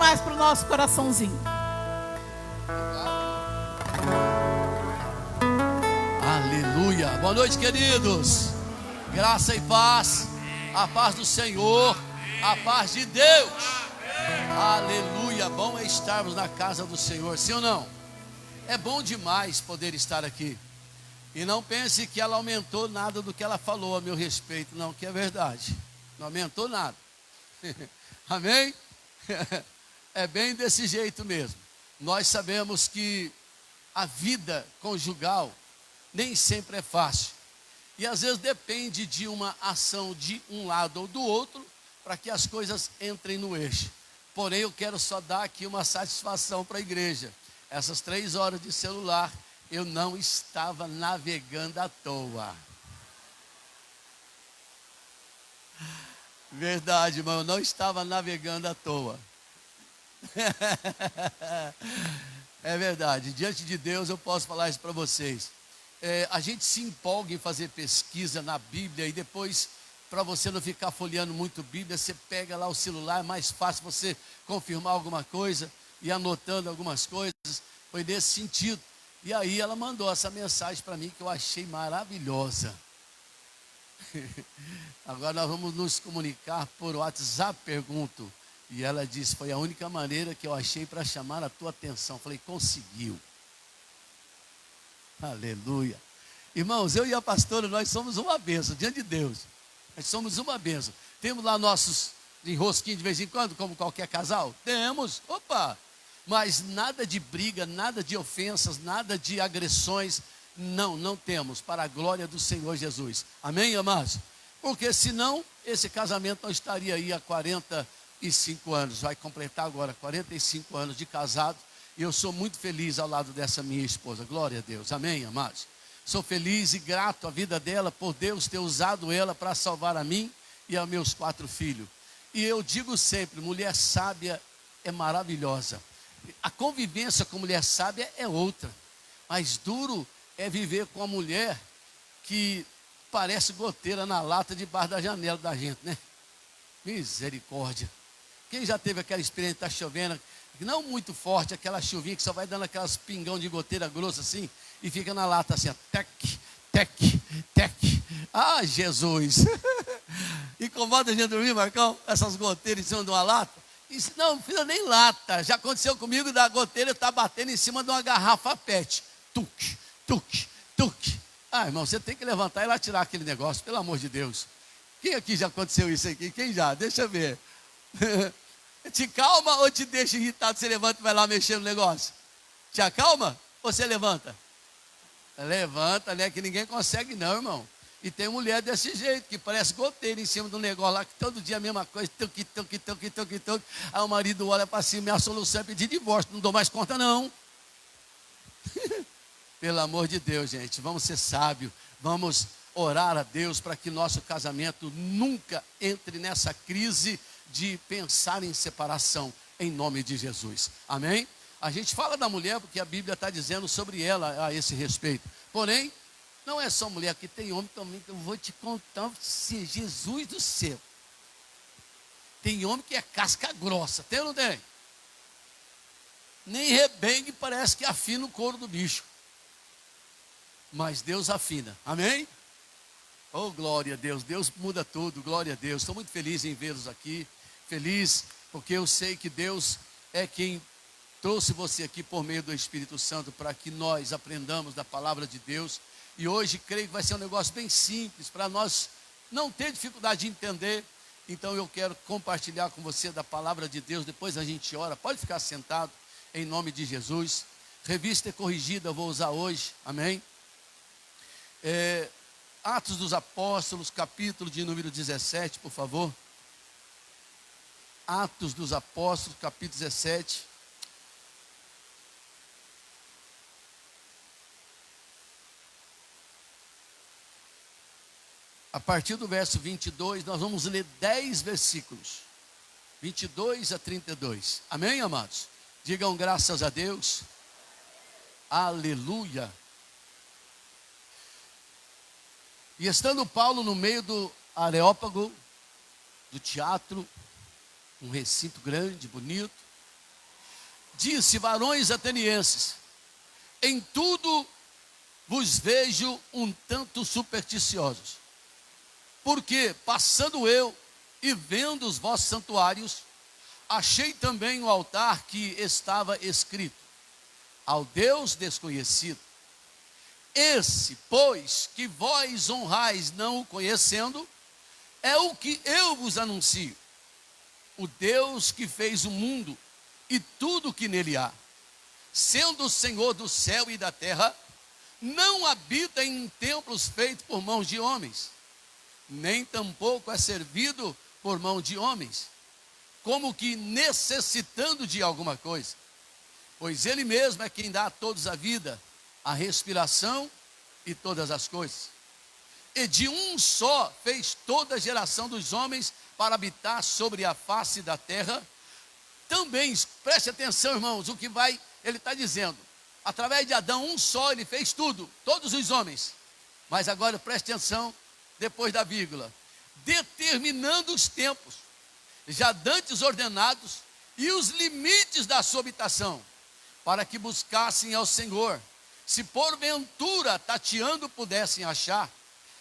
mais para o nosso coraçãozinho. Aleluia. Boa noite, queridos. Graça e paz. A paz do Senhor. A paz de Deus. Aleluia. Bom é estarmos na casa do Senhor, sim ou não? É bom demais poder estar aqui. E não pense que ela aumentou nada do que ela falou a meu respeito. Não, que é verdade. Não aumentou nada. Amém? É bem desse jeito mesmo. Nós sabemos que a vida conjugal nem sempre é fácil. E às vezes depende de uma ação de um lado ou do outro para que as coisas entrem no eixo. Porém, eu quero só dar aqui uma satisfação para a igreja. Essas 3 horas de celular, eu não estava navegando à toa. Verdade, irmão, eu não estava navegando à toa. É verdade, diante de Deus eu posso falar isso para vocês. A gente se empolga em fazer pesquisa na Bíblia e depois, para você não ficar folheando muito Bíblia, você pega lá o celular, é mais fácil você confirmar alguma coisa e anotando algumas coisas. Foi nesse sentido. E aí ela mandou essa mensagem para mim que eu achei maravilhosa. Agora nós vamos nos comunicar por WhatsApp, pergunto. E ela disse, foi a única maneira que eu achei para chamar a tua atenção. Falei, conseguiu. Aleluia. Irmãos, eu e a pastora, nós somos uma bênção diante de Deus. Nós somos uma bênção. Temos lá nossos enrosquinhos de vez em quando, como qualquer casal? Temos, opa. Mas nada de briga, nada de ofensas, nada de agressões. Não temos, para a glória do Senhor Jesus. Amém, amados? Porque senão, esse casamento não estaria aí há 45 anos. Vai completar agora 45 anos de casado. E eu sou muito feliz ao lado dessa minha esposa. Glória a Deus. Amém, amados? Sou feliz e grato à vida dela, por Deus ter usado ela para salvar a mim e a meus 4 filhos. E eu digo sempre, mulher sábia é maravilhosa. A convivência com mulher sábia é outra. Mas duro é viver com a mulher que parece goteira na lata debaixo da janela da gente, né? Misericórdia. Quem já teve aquela experiência de estar chovendo, não muito forte, aquela chuvinha que só vai dando aquelas pingão de goteira grossa assim, e fica na lata assim, ó, tec, tec, tec. Ah, Jesus! Incomoda a gente dormir, Marcão? Essas goteiras em cima de uma lata? Isso, não precisa nem lata. Já aconteceu comigo da goteira estar batendo em cima de uma garrafa PET. Tuque, tuque, tuque. Ah, irmão, você tem que levantar e lá tirar aquele negócio, pelo amor de Deus. Quem aqui já aconteceu isso aqui? Quem já? Deixa eu ver. Te calma ou te deixa irritado? Você levanta e vai lá mexer no negócio? Te acalma ou você levanta? Levanta, né? Que ninguém consegue não, irmão. E tem mulher desse jeito, que parece goteira em cima do negócio lá, que todo dia a mesma coisa, tuque, tuque, tuque, tuque, tuque. Aí o marido olha para cima e a solução é pedir divórcio. Não dou mais conta não. Pelo amor de Deus, gente, vamos ser sábios, vamos orar a Deus para que nosso casamento nunca entre nessa crise de pensar em separação, em nome de Jesus. Amém? A gente fala da mulher porque a Bíblia está dizendo sobre ela a esse respeito. Porém, não é só mulher, que tem homem também, que eu vou te contar, Jesus do céu. Tem homem que é casca grossa, tem ou não tem? Nem rebengue parece que afina o couro do bicho. Mas Deus afina, amém? Oh, glória a Deus, Deus muda tudo, glória a Deus. Estou muito feliz em vê-los aqui, feliz porque eu sei que Deus é quem trouxe você aqui por meio do Espírito Santo para que nós aprendamos da palavra de Deus. E hoje creio que vai ser um negócio bem simples, para nós não ter dificuldade de entender. Então eu quero compartilhar com você da palavra de Deus, depois a gente ora, pode ficar sentado, em nome de Jesus. Revista corrigida eu vou usar hoje, amém? Atos dos Apóstolos, capítulo de número 17, por favor. Atos dos Apóstolos, capítulo 17. A partir do verso 22, nós vamos ler 10 versículos. 22 a 32. Amém, amados? Digam graças a Deus. Aleluia. E estando Paulo no meio do Areópago, do teatro, um recinto grande, bonito, disse: varões atenienses, em tudo vos vejo um tanto supersticiosos, porque passando eu e vendo os vossos santuários, achei também o altar que estava escrito: ao Deus desconhecido. Esse, pois, que vós honrais não o conhecendo, é o que eu vos anuncio: o Deus que fez o mundo e tudo o que nele há, sendo o Senhor do céu e da terra, não habita em templos feitos por mãos de homens, nem tampouco é servido por mão de homens, como que necessitando de alguma coisa, pois ele mesmo é quem dá a todos a vida, a respiração e todas as coisas. E de um só fez toda a geração dos homens para habitar sobre a face da terra. Também, preste atenção, irmãos, o que ele está dizendo: através de Adão, um só, ele fez tudo, todos os homens. Mas agora preste atenção, depois da vírgula: determinando os tempos, já dantes ordenados, e os limites da sua habitação, para que buscassem ao Senhor, se porventura tateando pudessem achar,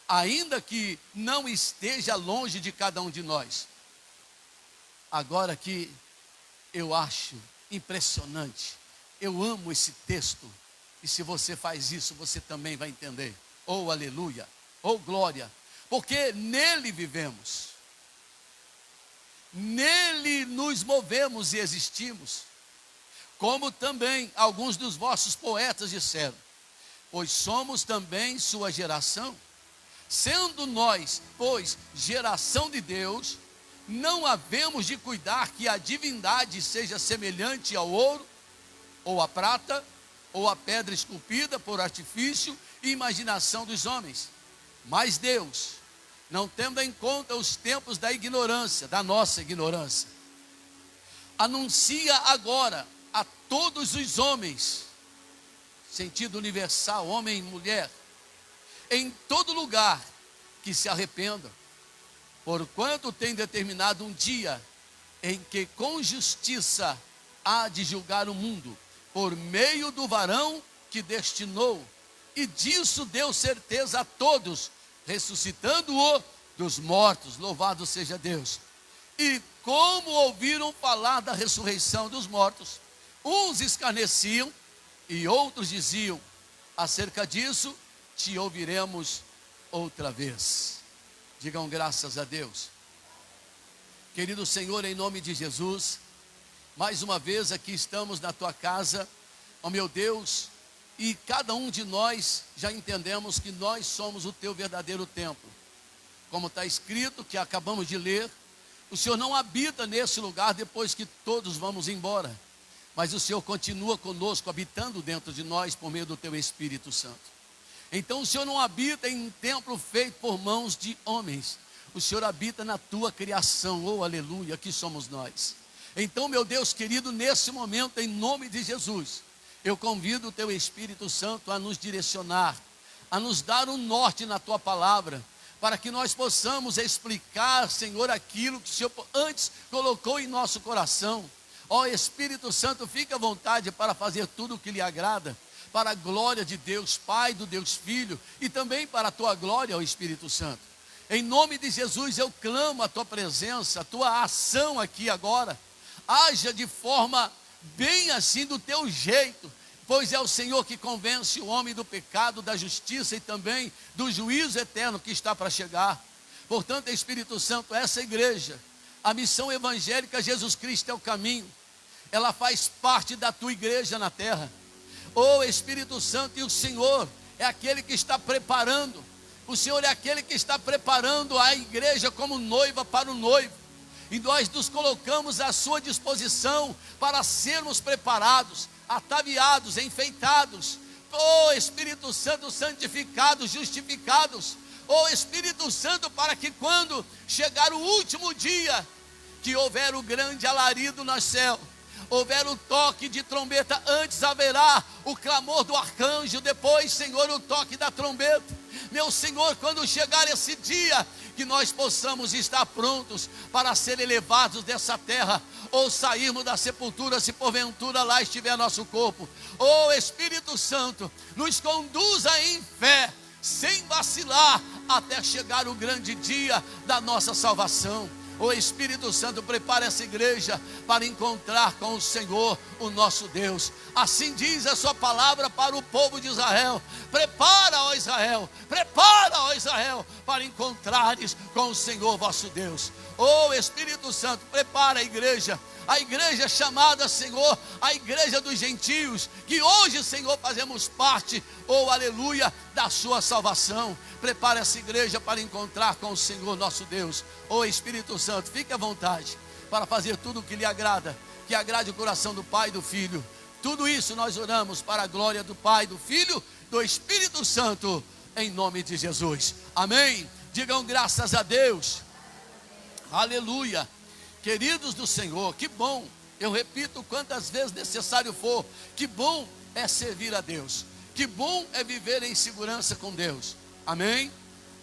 ainda que não esteja longe de cada um de nós. Agora que eu acho impressionante, eu amo esse texto, e se você faz isso, você também vai entender. Oh, aleluia, oh, glória, porque nele vivemos, nele nos movemos e existimos, como também alguns dos vossos poetas disseram, pois somos também sua geração. Sendo nós, pois, geração de Deus, não havemos de cuidar que a divindade seja semelhante ao ouro, ou à prata, ou à pedra esculpida por artifício e imaginação dos homens. Mas Deus, não tendo em conta os tempos da ignorância, da nossa ignorância, anuncia agora a todos os homens, sentido universal, homem e mulher, em todo lugar, que se arrependam, porquanto tem determinado um dia em que com justiça há de julgar o mundo, por meio do varão que destinou, e disso deu certeza a todos, ressuscitando-o dos mortos. Louvado seja Deus. E como ouviram falar da ressurreição dos mortos, uns escarneciam e outros diziam: acerca disso te ouviremos outra vez. Digam graças a Deus. Querido Senhor, em nome de Jesus, mais uma vez aqui estamos na tua casa, ó meu Deus, e cada um de nós já entendemos que nós somos o teu verdadeiro templo. Como está escrito, que acabamos de ler, o Senhor não habita nesse lugar depois que todos vamos embora, mas o Senhor continua conosco, habitando dentro de nós por meio do teu Espírito Santo. Então o Senhor não habita em um templo feito por mãos de homens, o Senhor habita na tua criação. Oh, aleluia, aqui somos nós. Então, meu Deus querido, nesse momento, em nome de Jesus, eu convido o teu Espírito Santo a nos direcionar, a nos dar um norte na tua palavra, para que nós possamos explicar, Senhor, aquilo que o Senhor antes colocou em nosso coração. Ó Espírito Santo, fique à vontade para fazer tudo o que lhe agrada, para a glória de Deus Pai, do Deus Filho, e também para a tua glória, ó Espírito Santo. Em nome de Jesus eu clamo a tua presença, a tua ação aqui agora. Haja de forma bem assim, do teu jeito, pois é o Senhor que convence o homem do pecado, da justiça e também do juízo eterno que está para chegar. Portanto, Espírito Santo, essa igreja, a missão evangélica Jesus Cristo é o caminho, ela faz parte da tua igreja na terra. Oh Espírito Santo, e o Senhor é aquele que está preparando, o Senhor é aquele que está preparando a igreja como noiva para o noivo, e nós nos colocamos à sua disposição para sermos preparados, ataviados, enfeitados. Oh Espírito Santo, santificados, justificados. Oh Espírito Santo, para que quando chegar o último dia, que houver o grande alarido no céu, houver o toque de trombeta, antes haverá o clamor do arcanjo, depois, Senhor, o toque da trombeta. Meu Senhor, quando chegar esse dia, que nós possamos estar prontos para ser elevados dessa terra, ou sairmos da sepultura, se porventura lá estiver nosso corpo. Ô Espírito Santo, nos conduza em fé, sem vacilar, até chegar o grande dia da nossa salvação. O Espírito Santo, prepara essa igreja para encontrar com o Senhor, o nosso Deus. Assim diz a sua palavra para o povo de Israel: prepara, ó Israel, prepara, ó Israel, para encontrares com o Senhor vosso Deus. O Espírito Santo, prepara a igreja chamada, Senhor, a igreja dos gentios, que hoje, Senhor, fazemos parte, aleluia, da sua salvação. Prepara essa igreja para encontrar com o Senhor nosso Deus. Espírito Santo, fique à vontade para fazer tudo o que lhe agrada, que agrade o coração do Pai e do Filho. Tudo isso nós oramos para a glória do Pai, do Filho, do Espírito Santo, em nome de Jesus. Amém? Digam graças a Deus. Aleluia. Queridos do Senhor, que bom, eu repito quantas vezes necessário for, que bom é servir a Deus, que bom é viver em segurança com Deus. Amém?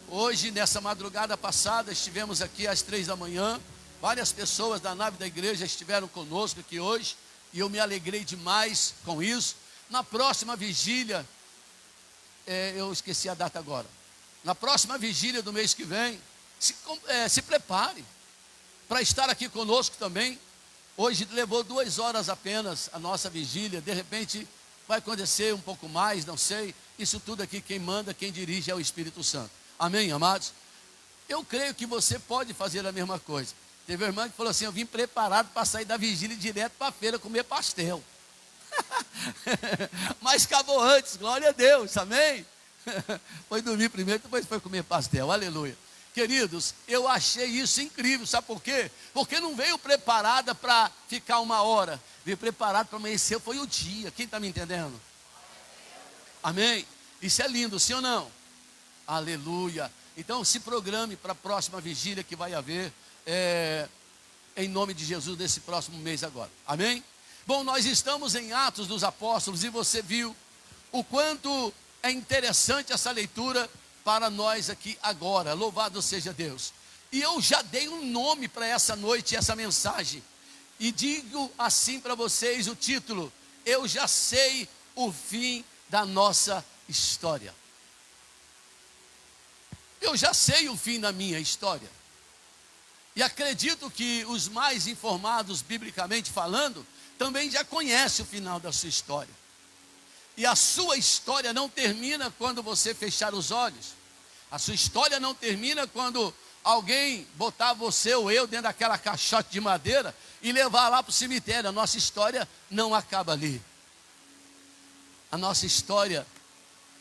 Hoje, nessa madrugada passada, estivemos aqui às 3 da manhã, várias pessoas da nave da igreja estiveram conosco aqui hoje, e eu me alegrei demais com isso. Na próxima vigília, eu esqueci a data agora, na próxima vigília do mês que vem, se prepare para estar aqui conosco também. Hoje levou 2 horas apenas a nossa vigília, de repente vai acontecer um pouco mais, não sei. Isso tudo aqui, quem manda, quem dirige é o Espírito Santo. Amém, amados? Eu creio que você pode fazer a mesma coisa. Teve uma irmã que falou assim: eu vim preparado para sair da vigília direto para a feira comer pastel. Mas acabou antes, glória a Deus, amém? Foi dormir primeiro, depois foi comer pastel, aleluia. Queridos, eu achei isso incrível, sabe por quê? Porque não veio preparada para ficar 1 hora, veio preparada para amanhecer, foi o dia. Quem está me entendendo? Amém? Isso é lindo, sim ou não? Aleluia. Então se programe para a próxima vigília que vai haver, em nome de Jesus, nesse próximo mês agora. Amém? Bom, nós estamos em Atos dos Apóstolos, e você viu o quanto é interessante essa leitura para nós aqui agora. Louvado seja Deus. E eu já dei um nome para essa noite, essa mensagem, e digo assim para vocês o título: eu já sei o fim da nossa história. Eu já sei o fim da minha história, e acredito que os mais informados biblicamente falando também já conhecem o final da sua história. E a sua história não termina quando você fechar os olhos. A sua história não termina quando alguém botar você ou eu dentro daquela caixote de madeira e levar lá para o cemitério. A nossa história não acaba ali. A nossa história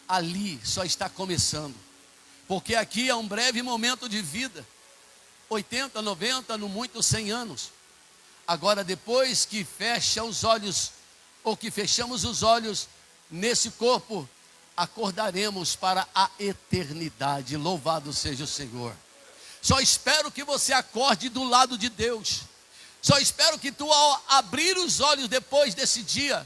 ali só está começando. Porque aqui é um breve momento de vida. 80, 90, no muito 100 anos. Agora, depois que fecha os olhos, ou que fechamos os olhos nesse corpo, acordaremos para a eternidade. Louvado seja o Senhor. Só espero que você acorde do lado de Deus. Só espero que tu, ao abrir os olhos depois desse dia,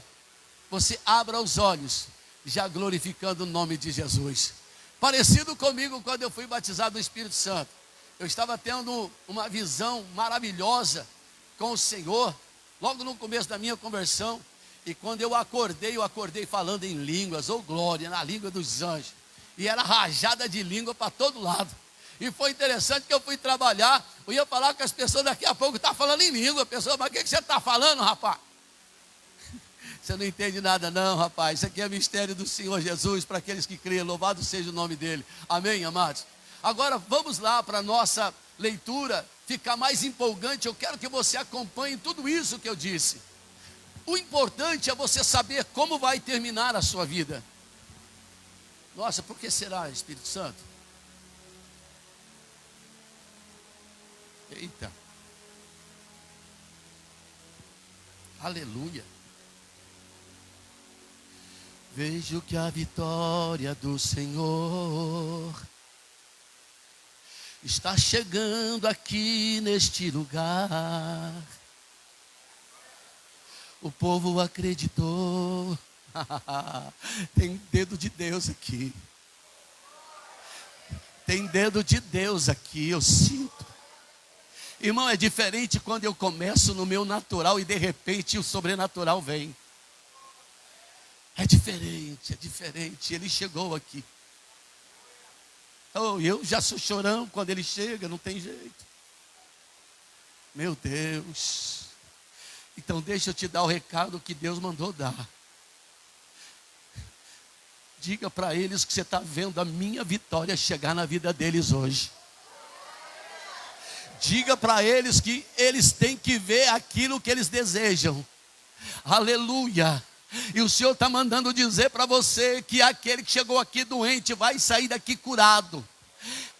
você abra os olhos, já glorificando o nome de Jesus. Parecido comigo quando eu fui batizado no Espírito Santo. Eu estava tendo uma visão maravilhosa com o Senhor, logo no começo da minha conversão. E quando eu acordei falando em línguas, glória, na língua dos anjos. E era rajada de língua para todo lado. E foi interessante que eu fui trabalhar, eu ia falar com as pessoas, daqui a pouco está falando em língua. A pessoa: mas o que você está falando, rapaz? Você não entende nada não, rapaz. Isso aqui é mistério do Senhor Jesus, para aqueles que creem. Louvado seja o nome dele. Amém, amados? Agora vamos lá para a nossa leitura, ficar mais empolgante. Eu quero que você acompanhe tudo isso que eu disse. O importante é você saber como vai terminar a sua vida. Nossa, por que será, Espírito Santo? Eita. Aleluia. Vejo que a vitória do Senhor está chegando aqui neste lugar. O povo acreditou. Tem dedo de Deus aqui. Tem dedo de Deus aqui, eu sinto. Irmão, é diferente quando eu começo no meu natural e de repente o sobrenatural vem. É diferente, é diferente. Ele chegou aqui. Oh, eu já sou chorão quando ele chega, não tem jeito. Meu Deus. Então deixa eu te dar o recado que Deus mandou dar. Diga para eles que você está vendo a minha vitória chegar na vida deles hoje. Diga para eles que eles têm que ver aquilo que eles desejam. Aleluia. E o Senhor está mandando dizer para você que aquele que chegou aqui doente vai sair daqui curado.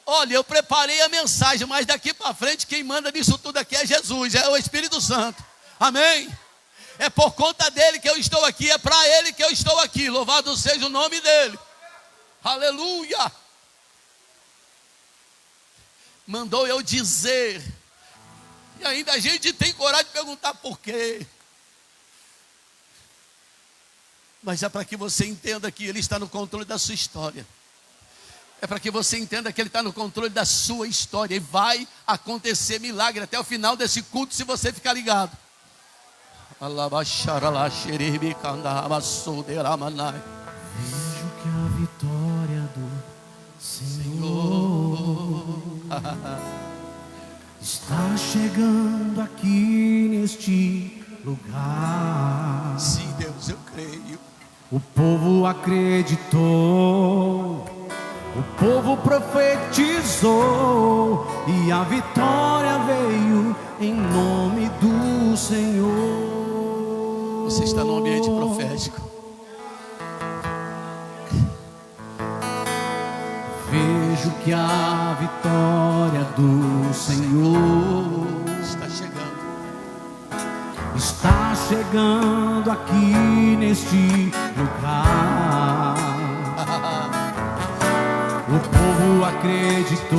Olha, eu preparei a mensagem, mas daqui para frente quem manda nisso tudo aqui é Jesus, é o Espírito Santo. Amém? É por conta dele que eu estou aqui, é para ele que eu estou aqui. Louvado seja o nome dele. Aleluia. Mandou eu dizer. E ainda a gente tem coragem de perguntar por quê. Mas é para que você entenda que ele está no controle da sua história. É para que você entenda que ele está no controle da sua história. E vai acontecer milagre até o final desse culto se você ficar ligado. Vejo que a vitória do Senhor está chegando aqui neste lugar. Sim, Deus, eu creio. O povo acreditou, o povo profetizou, e a vitória veio em nome do Senhor. Você está no ambiente profético. Vejo que a vitória do Senhor está chegando aqui neste lugar. O povo acreditou,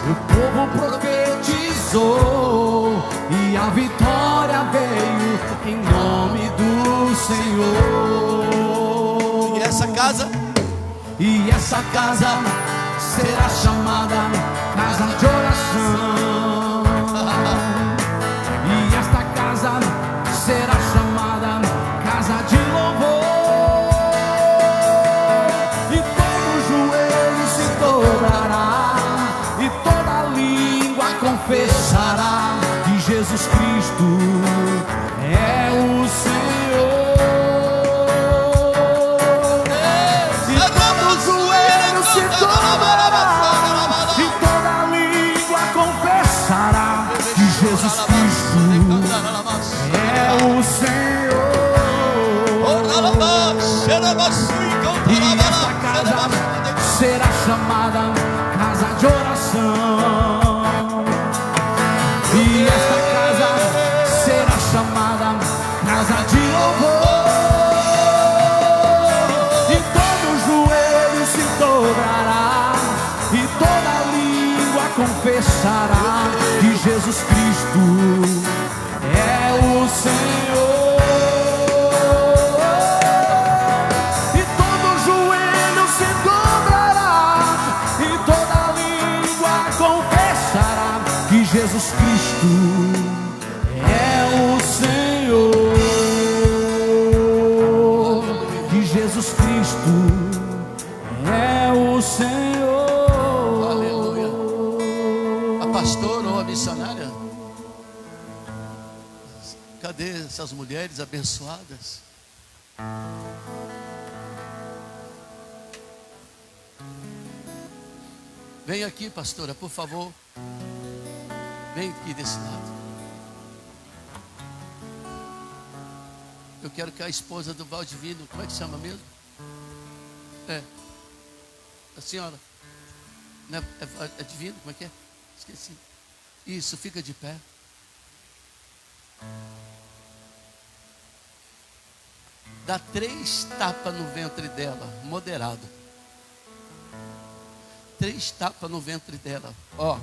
o povo profetizou, e a vitória veio em nome do Senhor. E essa casa será chamada casa de oração. E esta casa será chamada casa de louvor. E todo joelho se dobrará, e toda língua confessará que Jesus Cristo é o Senhor. E todo joelho se dobrará, e toda língua confessará que Jesus Cristo é o Senhor. E esta casa será chamada casa de oração. E esta casa será chamada casa de louvor. E todo joelho se dobrará, e toda língua confessará que Jesus Cristo é o Senhor. E todo joelho se dobrará, e toda língua confessará que Jesus Cristo é o Senhor. Que Jesus Cristo é o Senhor. Aleluia. A pastora ou a missionária? Cadê essas mulheres abençoadas? Vem aqui, pastora, por favor. Vem aqui desse lado. Eu quero que a esposa do Valdivino, como é que chama mesmo? A senhora. Não é Divino? Como é que é? Esqueci. Isso, fica de pé. Dá 3 tapas no ventre dela, moderado. 3 tapas no ventre dela, ó.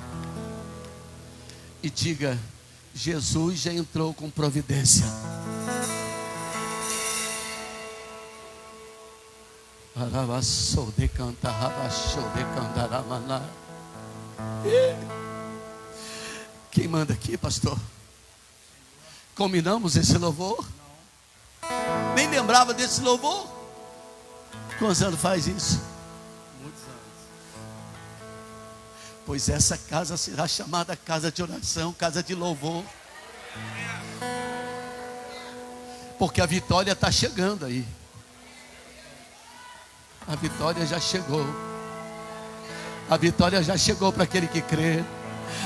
E diga: Jesus já entrou com providência. Arabassou de cantar, abaixou de cantar, amaná. Quem manda aqui, pastor? Combinamos esse louvor? Nem lembrava desse louvor? Quantos anos faz isso? Muitos anos. Pois essa casa será chamada casa de oração, casa de louvor. Porque a vitória está chegando aí. A vitória já chegou. A vitória já chegou para aquele que crê.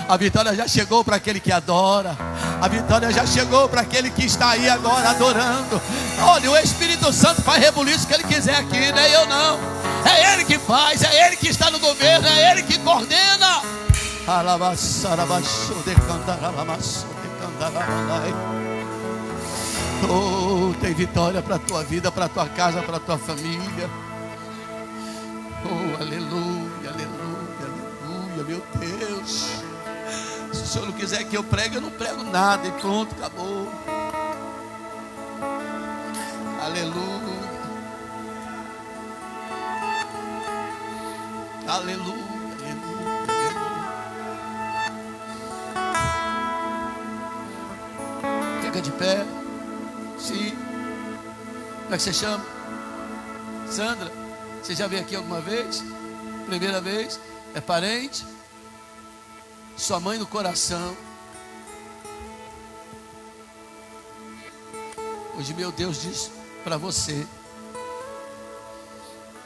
A vitória já chegou para aquele que adora. A vitória já chegou para aquele que está aí agora adorando. Olha, o Espírito Santo faz rebuliço o que ele quiser aqui, não é eu não. É ele que faz, é ele que está no governo, é ele que coordena. Oh, tem vitória para a tua vida, para a tua casa, para a tua família. Oh, aleluia, aleluia, aleluia, meu Deus. Se o Senhor não quiser que eu pregue, eu não prego nada e pronto, acabou. Aleluia. Aleluia, aleluia, aleluia. Fica de pé. Sim. Como é que você chama? Sandra. Você já veio aqui alguma vez? Primeira vez? É parente? Sua mãe no coração. Hoje meu Deus diz para você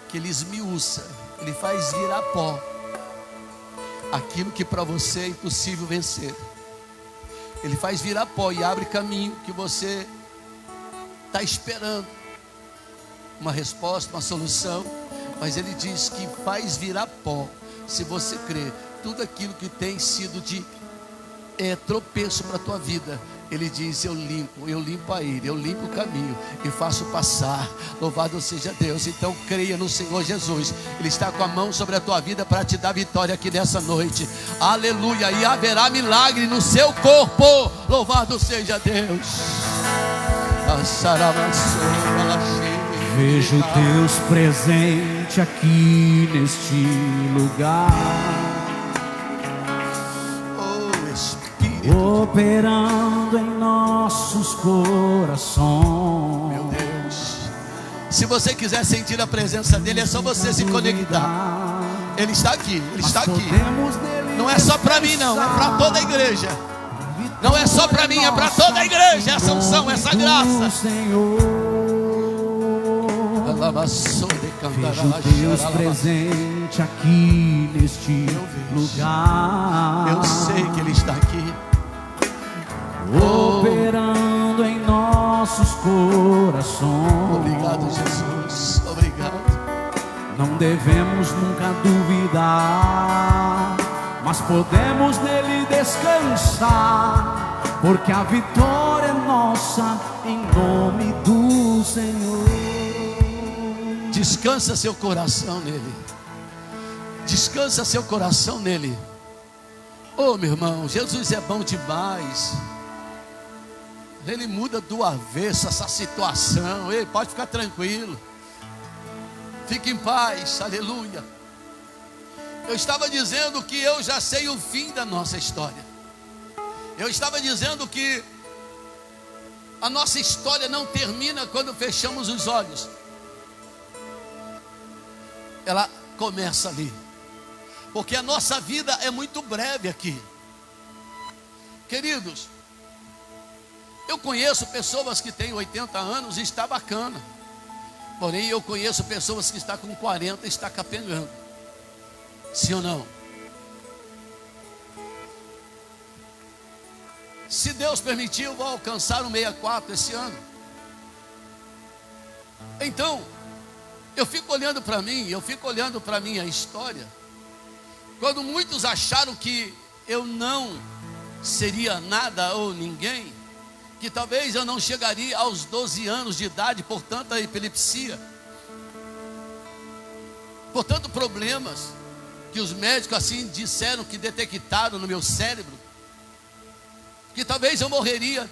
que Ele esmiuça, Ele faz virar pó aquilo que para você é impossível vencer. Ele faz virar pó e abre caminho que você está esperando uma resposta, uma solução, mas Ele diz que faz virar pó, se você crer, tudo aquilo que tem sido de tropeço para a tua vida. Ele diz: eu limpo a ele, eu limpo o caminho e faço passar. Louvado seja Deus. Então creia no Senhor Jesus. Ele está com a mão sobre a tua vida para te dar vitória aqui nessa noite. Aleluia. E haverá milagre no seu corpo. Louvado seja Deus. Vejo Deus presente aqui neste lugar, operando em nossos corações. Meu Deus, se você quiser sentir a presença dele, é só você se conectar. Ele está aqui, ele está aqui. Não é só para mim não, é para toda a igreja. Não é só para mim, é para toda a igreja. Essa unção, essa graça. Vejo Deus presente aqui neste lugar. Eu sei que Ele está aqui, operando em nossos corações. Obrigado, Jesus, obrigado. Não devemos nunca duvidar, mas podemos nele descansar, porque a vitória é nossa em nome do Senhor. Descansa seu coração nele. Descansa seu coração nele. Oh, meu irmão, Jesus é bom demais. Ele muda do avesso essa situação. Ei, pode ficar tranquilo. Fique em paz, aleluia. Eu estava dizendo que eu já sei o fim da nossa história. Eu estava dizendo que a nossa história não termina quando fechamos os olhos. Ela começa ali. Porque a nossa vida é muito breve aqui. Queridos, eu conheço pessoas que têm 80 anos e está bacana. Porém, eu conheço pessoas que estão com 40 e está capengando. Sim ou não? Se Deus permitir, eu vou alcançar o 64 esse ano. Então, eu fico olhando para mim, eu fico olhando para a minha história. Quando muitos acharam que eu não seria nada ou ninguém, que talvez eu não chegaria aos 12 anos de idade por tanta epilepsia, por tantos problemas que os médicos assim disseram que detectaram no meu cérebro, que talvez eu morreria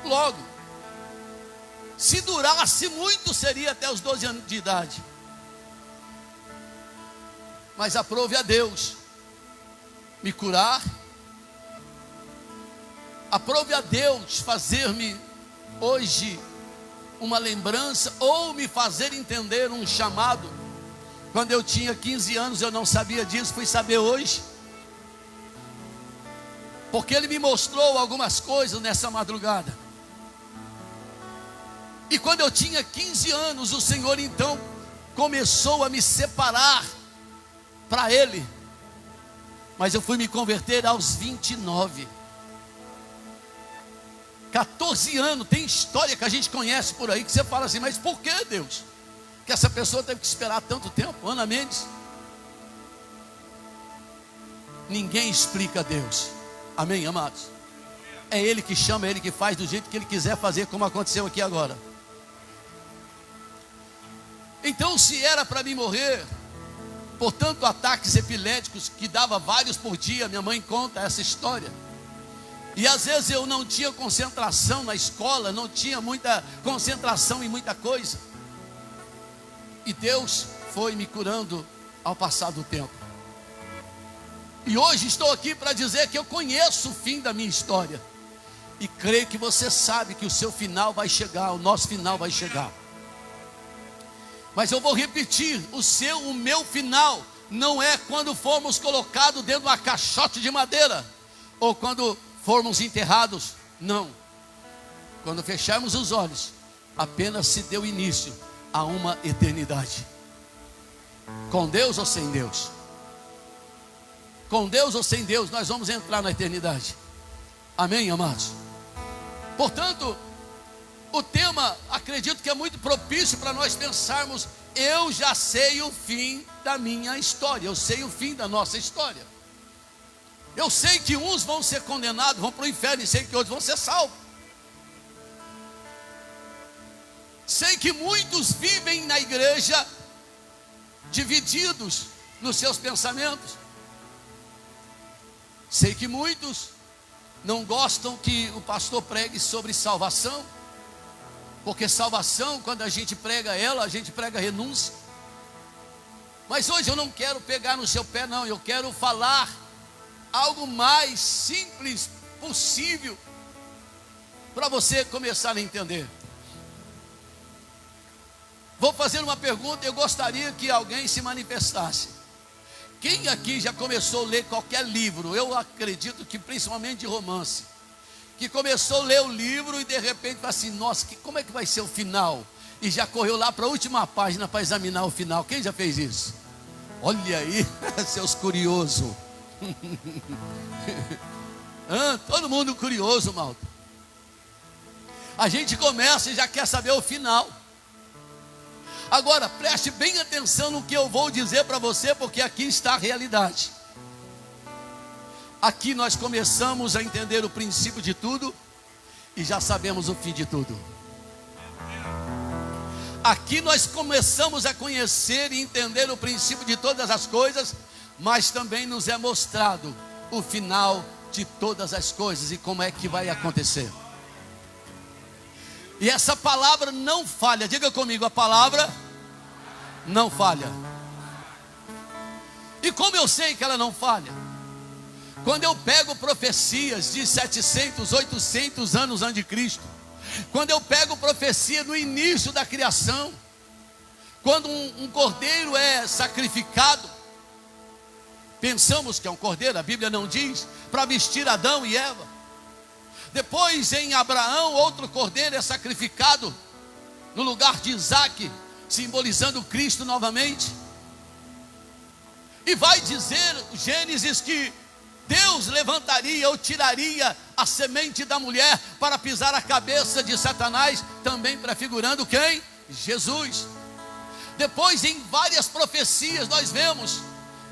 logo. Se durasse muito, seria até os 12 anos de idade. Mas aprove a Deus me curar, aprove a Deus fazer-me hoje uma lembrança, ou me fazer entender um chamado. Quando eu tinha 15 anos eu não sabia disso, fui saber hoje, porque Ele me mostrou algumas coisas nessa madrugada. E quando eu tinha 15 anos, o Senhor então começou a me separar para Ele. Mas eu fui me converter aos 29. 14 anos, tem história que a gente conhece por aí, que você fala assim, mas por que, Deus? Que essa pessoa teve que esperar tanto tempo? Ana Mendes. Ninguém explica a Deus. Amém, amados? É Ele que chama, é Ele que faz do jeito que Ele quiser fazer, como aconteceu aqui agora. Então, se era para mim morrer, portanto, ataques epiléticos, que dava vários por dia, minha mãe conta essa história. E às vezes eu não tinha concentração na escola, não tinha muita concentração em muita coisa. E Deus foi me curando ao passar do tempo. E hoje estou aqui para dizer que eu conheço o fim da minha história. E creio que você sabe que o seu final vai chegar, o nosso final vai chegar. Mas eu vou repetir, o meu final não é quando formos colocados dentro de uma caixote de madeira, ou quando formos enterrados, não. Quando fecharmos os olhos, apenas se deu início a uma eternidade. Com Deus ou sem Deus? Com Deus ou sem Deus, nós vamos entrar na eternidade. Amém, amados? Portanto, o tema, acredito que é muito propício para nós pensarmos. Eu já sei o fim da minha história, eu sei o fim da nossa história. Eu sei que uns vão ser condenados, vão para o inferno, e sei que outros vão ser salvos. Sei que muitos vivem na igreja divididos nos seus pensamentos. Sei que muitos não gostam que o pastor pregue sobre salvação, porque salvação, quando a gente prega ela, a gente prega renúncia. Mas hoje eu não quero pegar no seu pé, não. Eu quero falar algo mais simples possível, para você começar a entender. Vou fazer uma pergunta, eu gostaria que alguém se manifestasse. Quem aqui já começou a ler qualquer livro? Eu acredito que principalmente de romance, que começou a ler o livro e de repente fala assim, nossa, como é que vai ser o final? E já correu lá para a última página para examinar o final. Quem já fez isso? Olha aí, seus curiosos. Todo mundo curioso, malta. A gente começa e já quer saber o final. Agora, preste bem atenção no que eu vou dizer para você, porque aqui está a realidade. Aqui nós começamos a entender o princípio de tudo e já sabemos o fim de tudo. Aqui nós começamos a conhecer e entender o princípio de todas as coisas, mas também nos é mostrado o final de todas as coisas e como é que vai acontecer. E essa palavra não falha. Diga comigo, a palavra não falha. E como eu sei que ela não falha? Quando eu pego profecias de 700, 800 anos antes de Cristo, quando eu pego profecia no início da criação, quando um cordeiro é sacrificado, pensamos que é um cordeiro, a Bíblia não diz, para vestir Adão e Eva. Depois em Abraão, outro cordeiro é sacrificado no lugar de Isaac, simbolizando Cristo novamente. E vai dizer Gênesis que Deus levantaria ou tiraria a semente da mulher para pisar a cabeça de Satanás, também prefigurando quem? Jesus. Depois em várias profecias nós vemos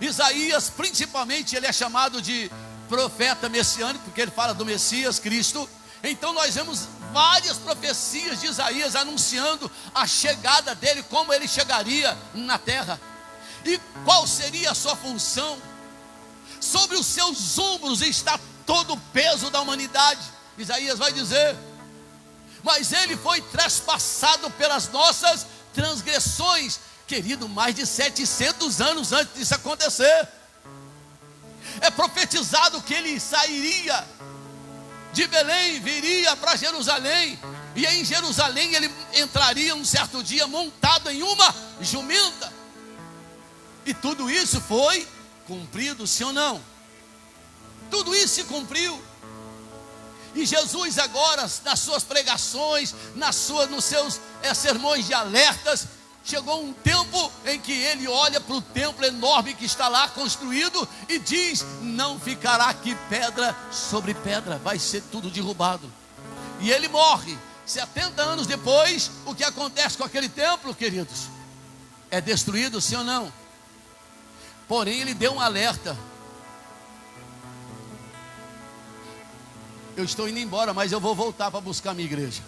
Isaías, principalmente, ele é chamado de profeta messiânico, porque ele fala do Messias, Cristo. Então nós vemos várias profecias de Isaías anunciando a chegada dele, como ele chegaria na terra e qual seria a sua função. Sobre os seus ombros está todo o peso da humanidade. Isaías vai dizer, mas ele foi trespassado pelas nossas transgressões, Querido, mais de 700 anos antes disso acontecer. É profetizado que ele sairia de Belém, viria para Jerusalém, e em Jerusalém ele entraria um certo dia montado em uma jumenta. E tudo isso foi cumprido, sim ou não? Tudo isso se cumpriu. E Jesus agora, nas suas pregações, nos seus sermões de alertas, chegou um tempo em que ele olha para o templo enorme que está lá construído e diz: não ficará aqui pedra sobre pedra, vai ser tudo derrubado. E ele morre. 70 anos depois, o que acontece com aquele templo, queridos? É destruído, sim ou não? Porém, ele deu um alerta: eu estou indo embora, mas eu vou voltar para buscar a minha igreja.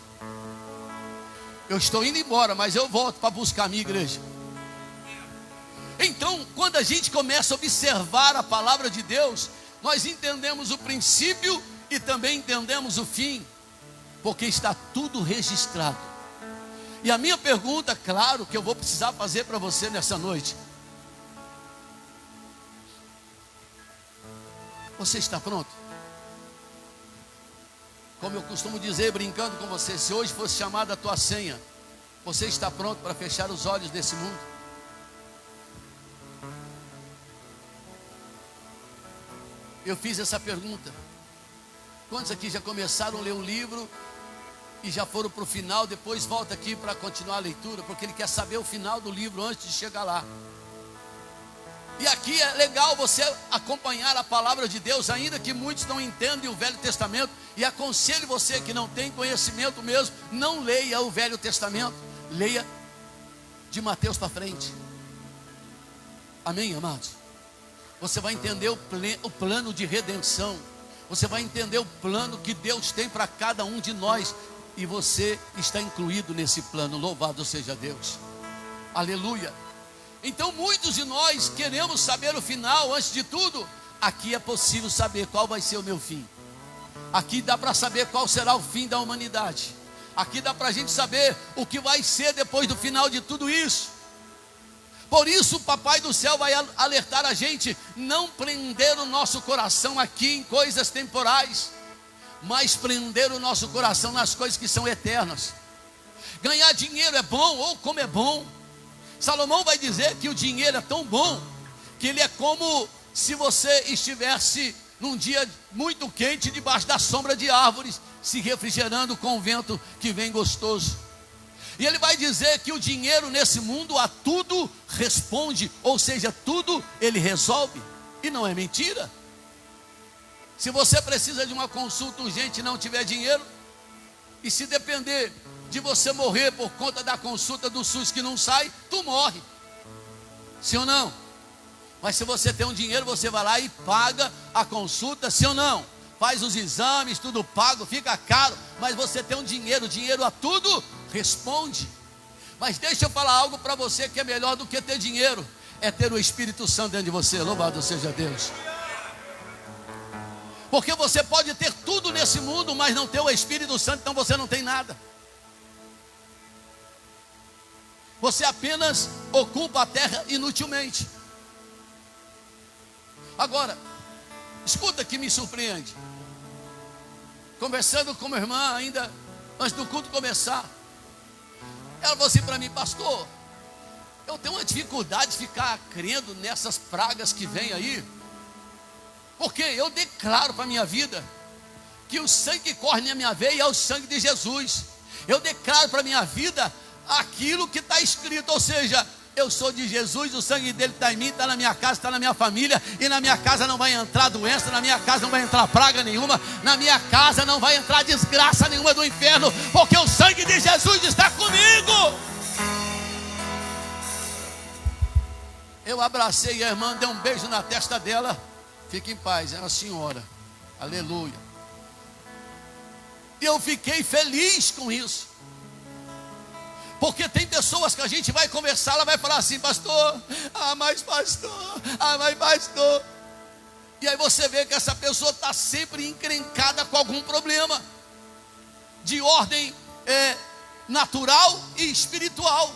Eu estou indo embora, mas eu volto para buscar a minha igreja. Então, quando a gente começa a observar a palavra de Deus, nós entendemos o princípio e também entendemos o fim, porque está tudo registrado. E a minha pergunta, claro, que eu vou precisar fazer para você nessa noite: você está pronto? Como eu costumo dizer, brincando com você, se hoje fosse chamada a tua senha, você está pronto para fechar os olhos desse mundo? Eu fiz essa pergunta. Quantos aqui já começaram a ler um livro e já foram para o final, depois volta aqui para continuar a leitura, porque ele quer saber o final do livro antes de chegar lá? E aqui é legal você acompanhar a palavra de Deus, ainda que muitos não entendem o Velho Testamento. E aconselho você que não tem conhecimento mesmo, não leia o Velho Testamento, leia de Mateus para frente. Amém, amados? Você vai entender o plano de redenção, você vai entender o plano que Deus tem para cada um de nós, e você está incluído nesse plano. Louvado seja Deus, aleluia. Então muitos de nós queremos saber o final. Antes de tudo, aqui é possível saber qual vai ser o meu fim. Aqui dá para saber qual será o fim da humanidade. Aqui dá para a gente saber o que vai ser depois do final de tudo isso. Por isso o Papai do Céu vai alertar a gente: não prender o nosso coração aqui em coisas temporais, mas prender o nosso coração nas coisas que são eternas. Ganhar dinheiro é bom, ou como é bom. Salomão vai dizer que o dinheiro é tão bom que ele é como se você estivesse num dia muito quente debaixo da sombra de árvores, se refrigerando com o vento que vem gostoso. E ele vai dizer que o dinheiro nesse mundo a tudo responde, ou seja, tudo ele resolve. E não é mentira. Se você precisa de uma consulta urgente e não tiver dinheiro, e se depender de você morrer por conta da consulta do SUS que não sai, tu morre. Sim ou não? Mas se você tem um dinheiro, você vai lá e paga a consulta, sim ou não? Faz os exames, tudo pago, fica caro, mas você tem um dinheiro, o dinheiro a tudo responde. Mas deixa eu falar algo para você que é melhor do que ter dinheiro: é ter o Espírito Santo dentro de você. Louvado seja Deus. Porque você pode ter tudo nesse mundo, mas não ter o Espírito Santo, então você não tem nada. Você apenas ocupa a terra inutilmente. Agora, escuta que me surpreende. Conversando com minha irmã ainda antes do culto começar, ela falou assim para mim: pastor, eu tenho uma dificuldade de ficar crendo nessas pragas que vêm aí, porque eu declaro para a minha vida que o sangue que corre na minha veia é o sangue de Jesus. Eu declaro para a minha vida aquilo que está escrito, ou seja, eu sou de Jesus, o sangue dele está em mim, está na minha casa, está na minha família, e na minha casa não vai entrar doença, na minha casa não vai entrar praga nenhuma, na minha casa não vai entrar desgraça nenhuma do inferno, porque o sangue de Jesus está comigo. Eu abracei a irmã, dei um beijo na testa dela. Fique em paz, é a senhora, aleluia. E eu fiquei feliz com isso. Porque tem pessoas que a gente vai conversar, ela vai falar assim: pastor, mas pastor, mas pastor. E aí você vê que essa pessoa está sempre encrencada com algum problema de ordem natural e espiritual.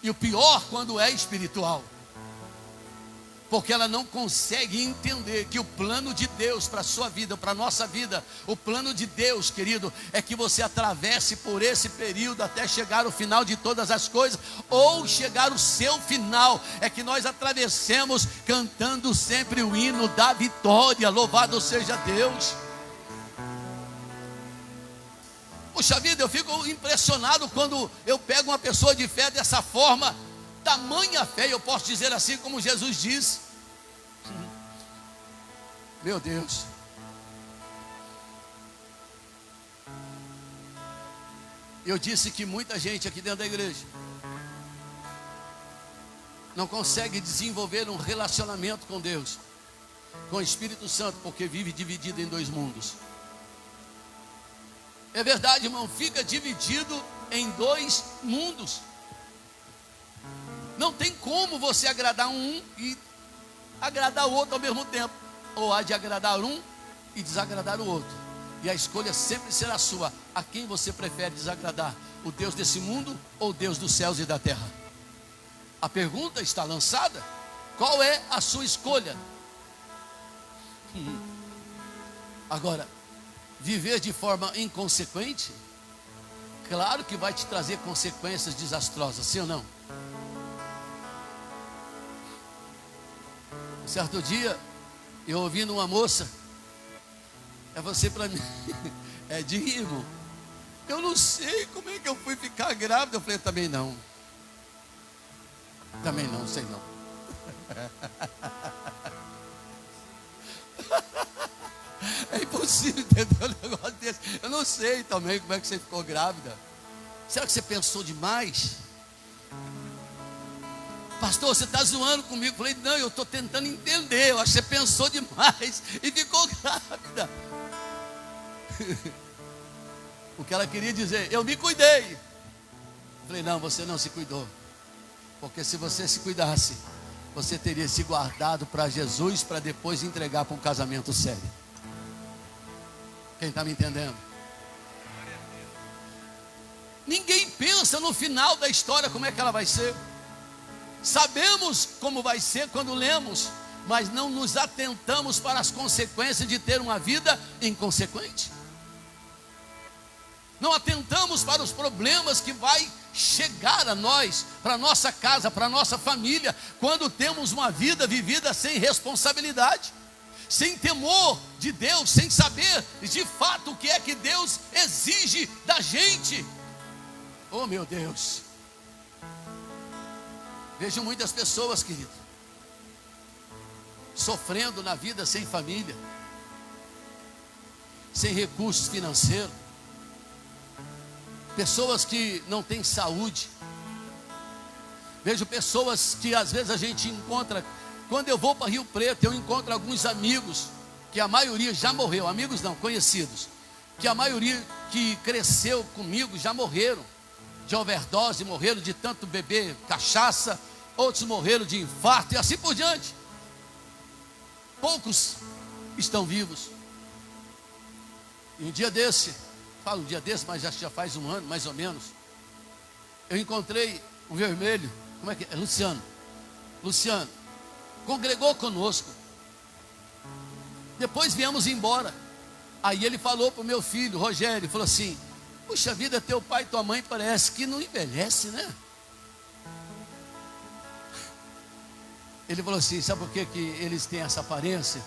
E o pior quando é espiritual. Porque ela não consegue entender que o plano de Deus para a sua vida, para a nossa vida, o plano de Deus, querido, é que você atravesse por esse período até chegar ao final de todas as coisas, ou chegar ao seu final, é que nós atravessemos cantando sempre o hino da vitória, louvado seja Deus. Puxa vida, eu fico impressionado quando eu pego uma pessoa de fé dessa forma, tamanha fé, eu posso dizer assim como Jesus disse. Meu Deus. Eu disse que muita gente aqui dentro da igreja não consegue desenvolver um relacionamento com Deus, com o Espírito Santo, porque vive dividido em dois mundos. É verdade, irmão, fica dividido em dois mundos. Não tem como você agradar um e agradar o outro ao mesmo tempo. Ou há de agradar um e desagradar o outro. E a escolha sempre será sua. A quem você prefere desagradar? O Deus desse mundo ou o Deus dos céus e da terra? A pergunta está lançada. Qual é a sua escolha? Agora, viver de forma inconsequente, claro que vai te trazer consequências desastrosas, sim ou não? Um certo dia, eu ouvindo uma moça, é você para mim, é de rir, irmão. Eu não sei como é que eu fui ficar grávida. Eu falei, também não, sei não. É impossível entender um negócio desse. Eu não sei também como é que você ficou grávida. Será que você pensou demais? Pastor, você está zoando comigo? Eu falei, não, eu estou tentando entender. Eu acho que você pensou demais e ficou grávida. O que ela queria dizer, eu me cuidei. Eu falei, não, você não se cuidou. Porque se você se cuidasse, você teria se guardado para Jesus, para depois entregar para um casamento sério. Quem está me entendendo? Ninguém pensa no final da história como é que ela vai ser. Sabemos como vai ser quando lemos, mas não nos atentamos para as consequências de ter uma vida inconsequente. Não atentamos para os problemas que vai chegar a nós, para a nossa casa, para a nossa família, quando temos uma vida vivida sem responsabilidade, sem temor de Deus, sem saber de fato o que é que Deus exige da gente. Oh meu Deus. Vejo muitas pessoas, querido, sofrendo na vida sem família, sem recursos financeiros, pessoas que não têm saúde. Vejo pessoas que às vezes a gente encontra, quando eu vou para Rio Preto, eu encontro alguns amigos, que a maioria já morreu, amigos não, conhecidos, que a maioria que cresceu comigo já morreram de overdose, morreram de tanto beber cachaça, outros morreram de infarto e assim por diante. Poucos estão vivos. E um dia desse, falo um dia desse, mas já faz um ano, mais ou menos, eu encontrei um vermelho, como é que é? Luciano, congregou conosco. Depois viemos embora. Aí ele falou para o meu filho, Rogério, falou assim, puxa vida, teu pai e tua mãe parece que não envelhece, né? Ele falou assim, sabe por que eles têm essa aparência?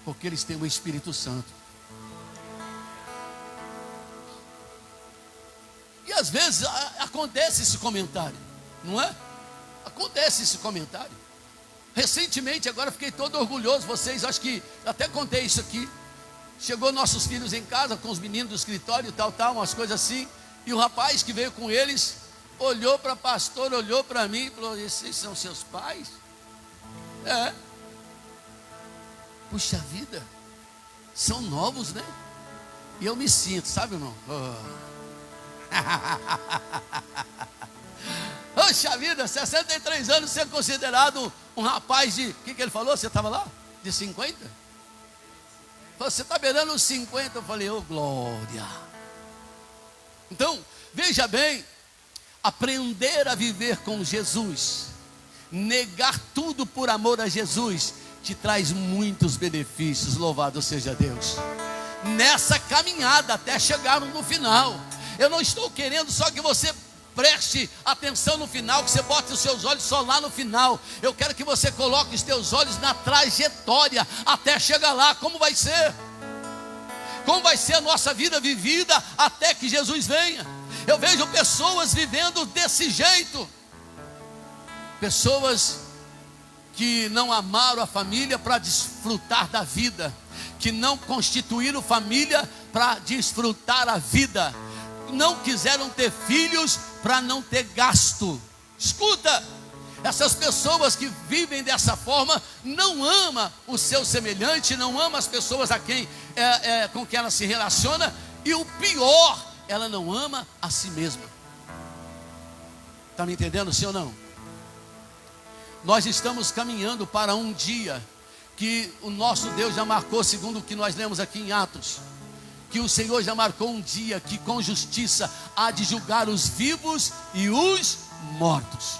Porque eles têm o Espírito Santo. E às vezes acontece esse comentário, não é? Acontece esse comentário. Recentemente, agora fiquei todo orgulhoso, vocês, acho que até contei isso aqui. Chegou nossos filhos em casa com os meninos do escritório, tal, umas coisas assim. E o rapaz que veio com eles, olhou para a pastora, olhou para mim e falou, esses são seus pais? É. Puxa vida, são novos, né? E eu me sinto, sabe, irmão? Puxa vida, 63 anos ser considerado um rapaz de, o que ele falou? Você estava lá? De 50? Você está beirando os 50, eu falei, ô glória. Então, veja bem, aprender a viver com Jesus, negar tudo por amor a Jesus, te traz muitos benefícios, louvado seja Deus. Nessa caminhada até chegarmos no final, eu não estou querendo só que você preste atenção no final, que você bote os seus olhos só lá no final. Eu quero que você coloque os teus olhos na trajetória até chegar lá. Como vai ser? Como vai ser a nossa vida vivida até que Jesus venha? Eu vejo pessoas vivendo desse jeito, pessoas que não amaram a família para desfrutar da vida, que não constituíram família para desfrutar a vida, não quiseram ter filhos para não ter gasto. Escuta, essas pessoas que vivem dessa forma não amam o seu semelhante, não amam as pessoas a quem com quem ela se relaciona, e o pior, ela não ama a si mesma. Está me entendendo, sim ou não? Nós estamos caminhando para um dia que o nosso Deus já marcou, segundo o que nós lemos aqui em Atos, que o Senhor já marcou um dia que com justiça há de julgar os vivos e os mortos.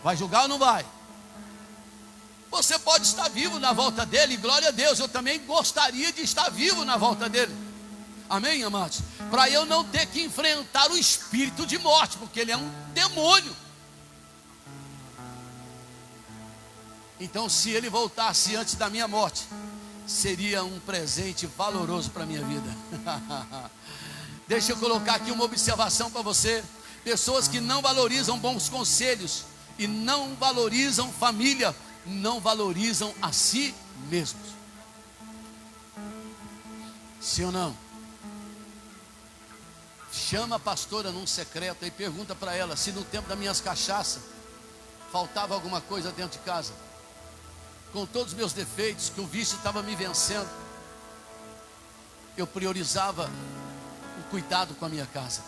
Vai julgar ou não vai? Você pode estar vivo na volta dele, glória a Deus. Eu também gostaria de estar vivo na volta dele. Amém, amados? Para eu não ter que enfrentar o espírito de morte, porque ele é um demônio. Então, se ele voltasse antes da minha morte, seria um presente valoroso para a minha vida. Deixa eu colocar aqui uma observação para você. Pessoas que não valorizam bons conselhos e não valorizam família, não valorizam a si mesmos. Sim ou não? Chama a pastora num secreto e pergunta para ela se no tempo das minhas cachaças faltava alguma coisa dentro de casa. Com todos os meus defeitos, que o vício estava me vencendo, eu priorizava o cuidado com a minha casa,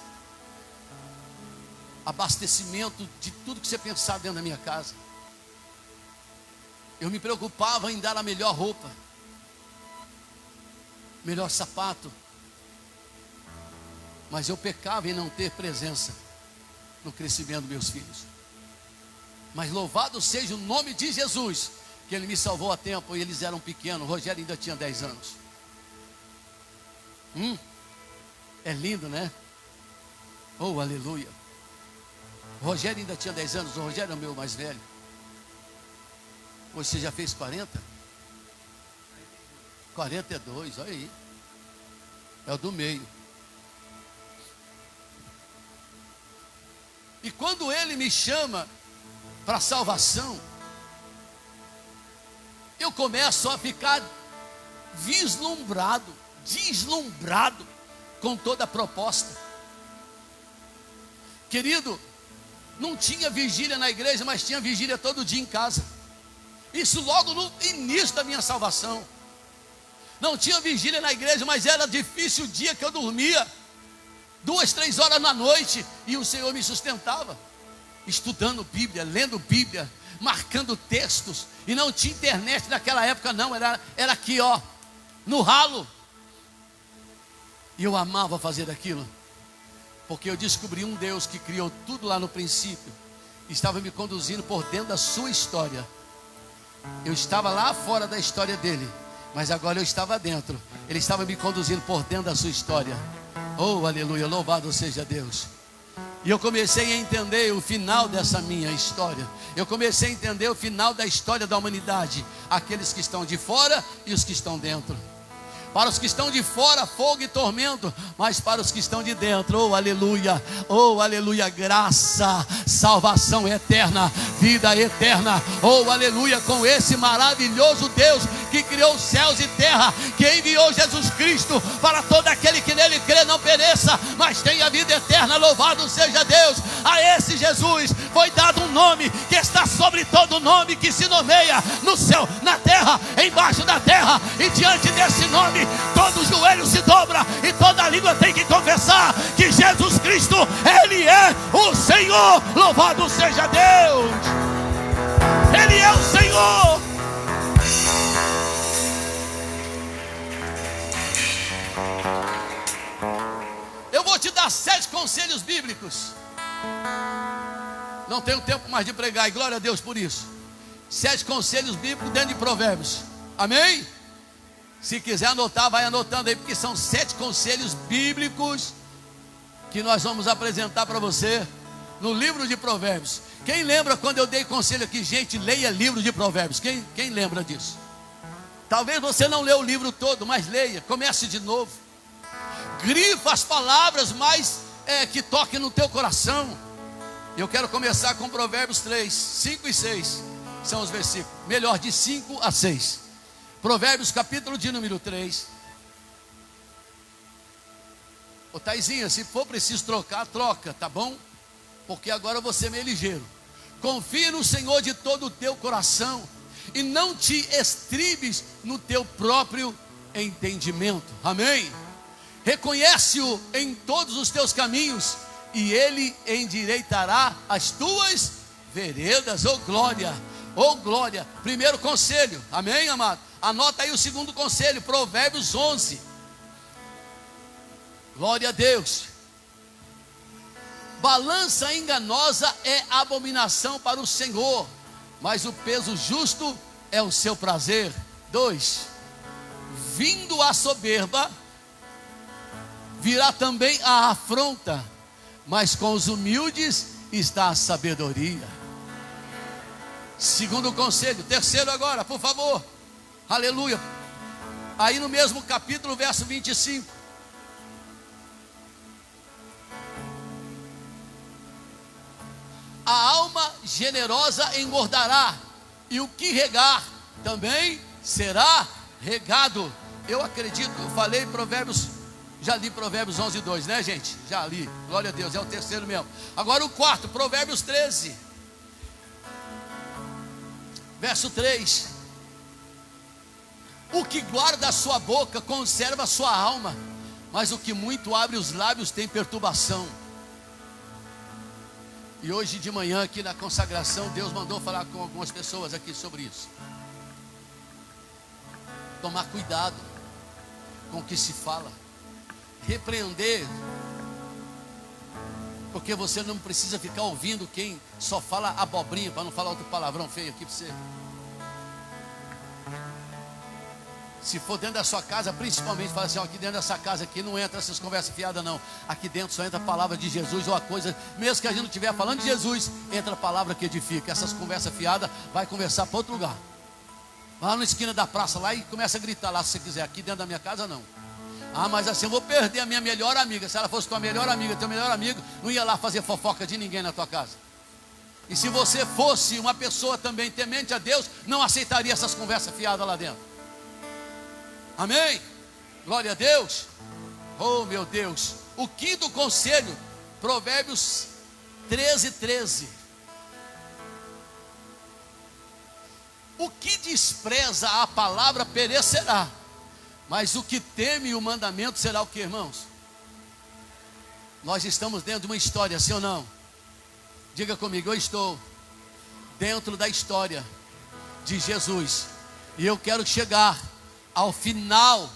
abastecimento de tudo que você pensar dentro da minha casa. Eu me preocupava em dar a melhor roupa, melhor sapato, mas eu pecava em não ter presença no crescimento dos meus filhos. Mas louvado seja o nome de Jesus, que ele me salvou a tempo, e eles eram pequenos. O Rogério ainda tinha 10 anos. É lindo, né? Oh, aleluia. O Rogério ainda tinha 10 anos. O Rogério é o meu mais velho. Hoje você já fez 40? 42, olha aí. É o do meio. E quando ele me chama para salvação, eu começo a ficar deslumbrado com toda a proposta. Querido, não tinha vigília na igreja, mas tinha vigília todo dia em casa. Isso logo no início da minha salvação. Não tinha vigília na igreja, mas era difícil o dia que eu dormia 2, 3 horas na noite, e o Senhor me sustentava, estudando Bíblia, lendo Bíblia, marcando textos. E não tinha internet naquela época não, era aqui ó, no ralo. E eu amava fazer aquilo, porque eu descobri um Deus que criou tudo lá no princípio, estava me conduzindo por dentro da sua história. Eu estava lá fora da história dele, mas agora eu estava dentro. Ele estava me conduzindo por dentro da sua história. Oh, aleluia, louvado seja Deus. E eu comecei a entender o final dessa minha história. Eu comecei a entender o final da história da humanidade. Aqueles que estão de fora e os que estão dentro. Para os que estão de fora, fogo e tormento, mas para os que estão de dentro, oh aleluia, graça, salvação eterna, vida eterna, oh aleluia, com esse maravilhoso Deus que criou os céus e terra, que enviou Jesus Cristo para todo aquele que nele crê não pereça, mas tenha vida eterna. Louvado seja Deus. A esse Jesus foi dado um nome que está sobre todo nome, que se nomeia no céu, na terra, embaixo da terra, e diante desse nome todo joelho se dobra e toda língua tem que confessar que Jesus Cristo, Ele é o Senhor. Louvado seja Deus. Ele é o Senhor. Eu vou te dar 7 conselhos bíblicos Não tenho tempo mais de pregar, e glória a Deus por isso. 7 conselhos bíblicos dentro de Provérbios. Amém? Se quiser anotar, vai anotando aí, porque são 7 conselhos bíblicos que nós vamos apresentar para você no livro de Provérbios. Quem lembra quando eu dei conselho aqui, gente, leia livro de Provérbios? Quem lembra disso? Talvez você não leu o livro todo, mas leia, comece de novo. Grifa as palavras mais que toquem no teu coração. Eu quero começar com Provérbios 3, 5 e 6. São os versículos, melhor, de 5 a 6. Provérbios capítulo de número 3. Ô Taizinha, se for preciso trocar, troca, tá bom? Porque agora você é meio ligeiro. Confie no Senhor de todo o teu coração e não te estribes no teu próprio entendimento. Amém? Reconhece-o em todos os teus caminhos e Ele endireitará as tuas veredas. Oh glória, oh glória. Primeiro conselho, amém, amado? Anota aí o segundo conselho, Provérbios 11. Glória a Deus. Balança enganosa é abominação para o Senhor, mas o peso justo é o seu prazer. 2. Vindo a soberba, virá também a afronta, mas com os humildes está a sabedoria. Segundo conselho. Terceiro agora, por favor. Aleluia. Aí no mesmo capítulo, verso 25. A alma generosa engordará, e o que regar também será regado. Eu acredito, eu falei Provérbios, já li Provérbios 11, 2, né gente? Já li, glória a Deus, é o terceiro mesmo. Agora o quarto, Provérbios 13, verso 3. O que guarda a sua boca conserva a sua alma, mas o que muito abre os lábios tem perturbação. E hoje de manhã aqui na consagração, Deus mandou falar com algumas pessoas aqui sobre isso. Tomar cuidado com o que se fala. Repreender. Porque você não precisa ficar ouvindo quem só fala abobrinha, para não falar outro palavrão feio aqui para você. Se for dentro da sua casa, principalmente, fala assim, ó, aqui dentro dessa casa aqui não entra essas conversas fiadas não. Aqui dentro só entra a palavra de Jesus ou a coisa, mesmo que a gente não estiver falando de Jesus, entra a palavra que edifica. Essas conversas fiadas, vai conversar para outro lugar. Vai lá na esquina da praça lá e começa a gritar lá se você quiser. Aqui dentro da minha casa não. Ah, mas assim eu vou perder a minha melhor amiga. Se ela fosse tua melhor amiga, teu melhor amigo, não ia lá fazer fofoca de ninguém na tua casa. E se você fosse uma pessoa também temente a Deus, não aceitaria essas conversas fiadas lá dentro. Amém? Glória a Deus. Oh meu Deus. O quinto conselho, Provérbios 13, 13. O que despreza a palavra perecerá, mas o que teme o mandamento será o que, irmãos? Nós estamos dentro de uma história, sim ou não? Diga comigo, eu estou dentro da história de Jesus, e eu quero chegar ao final,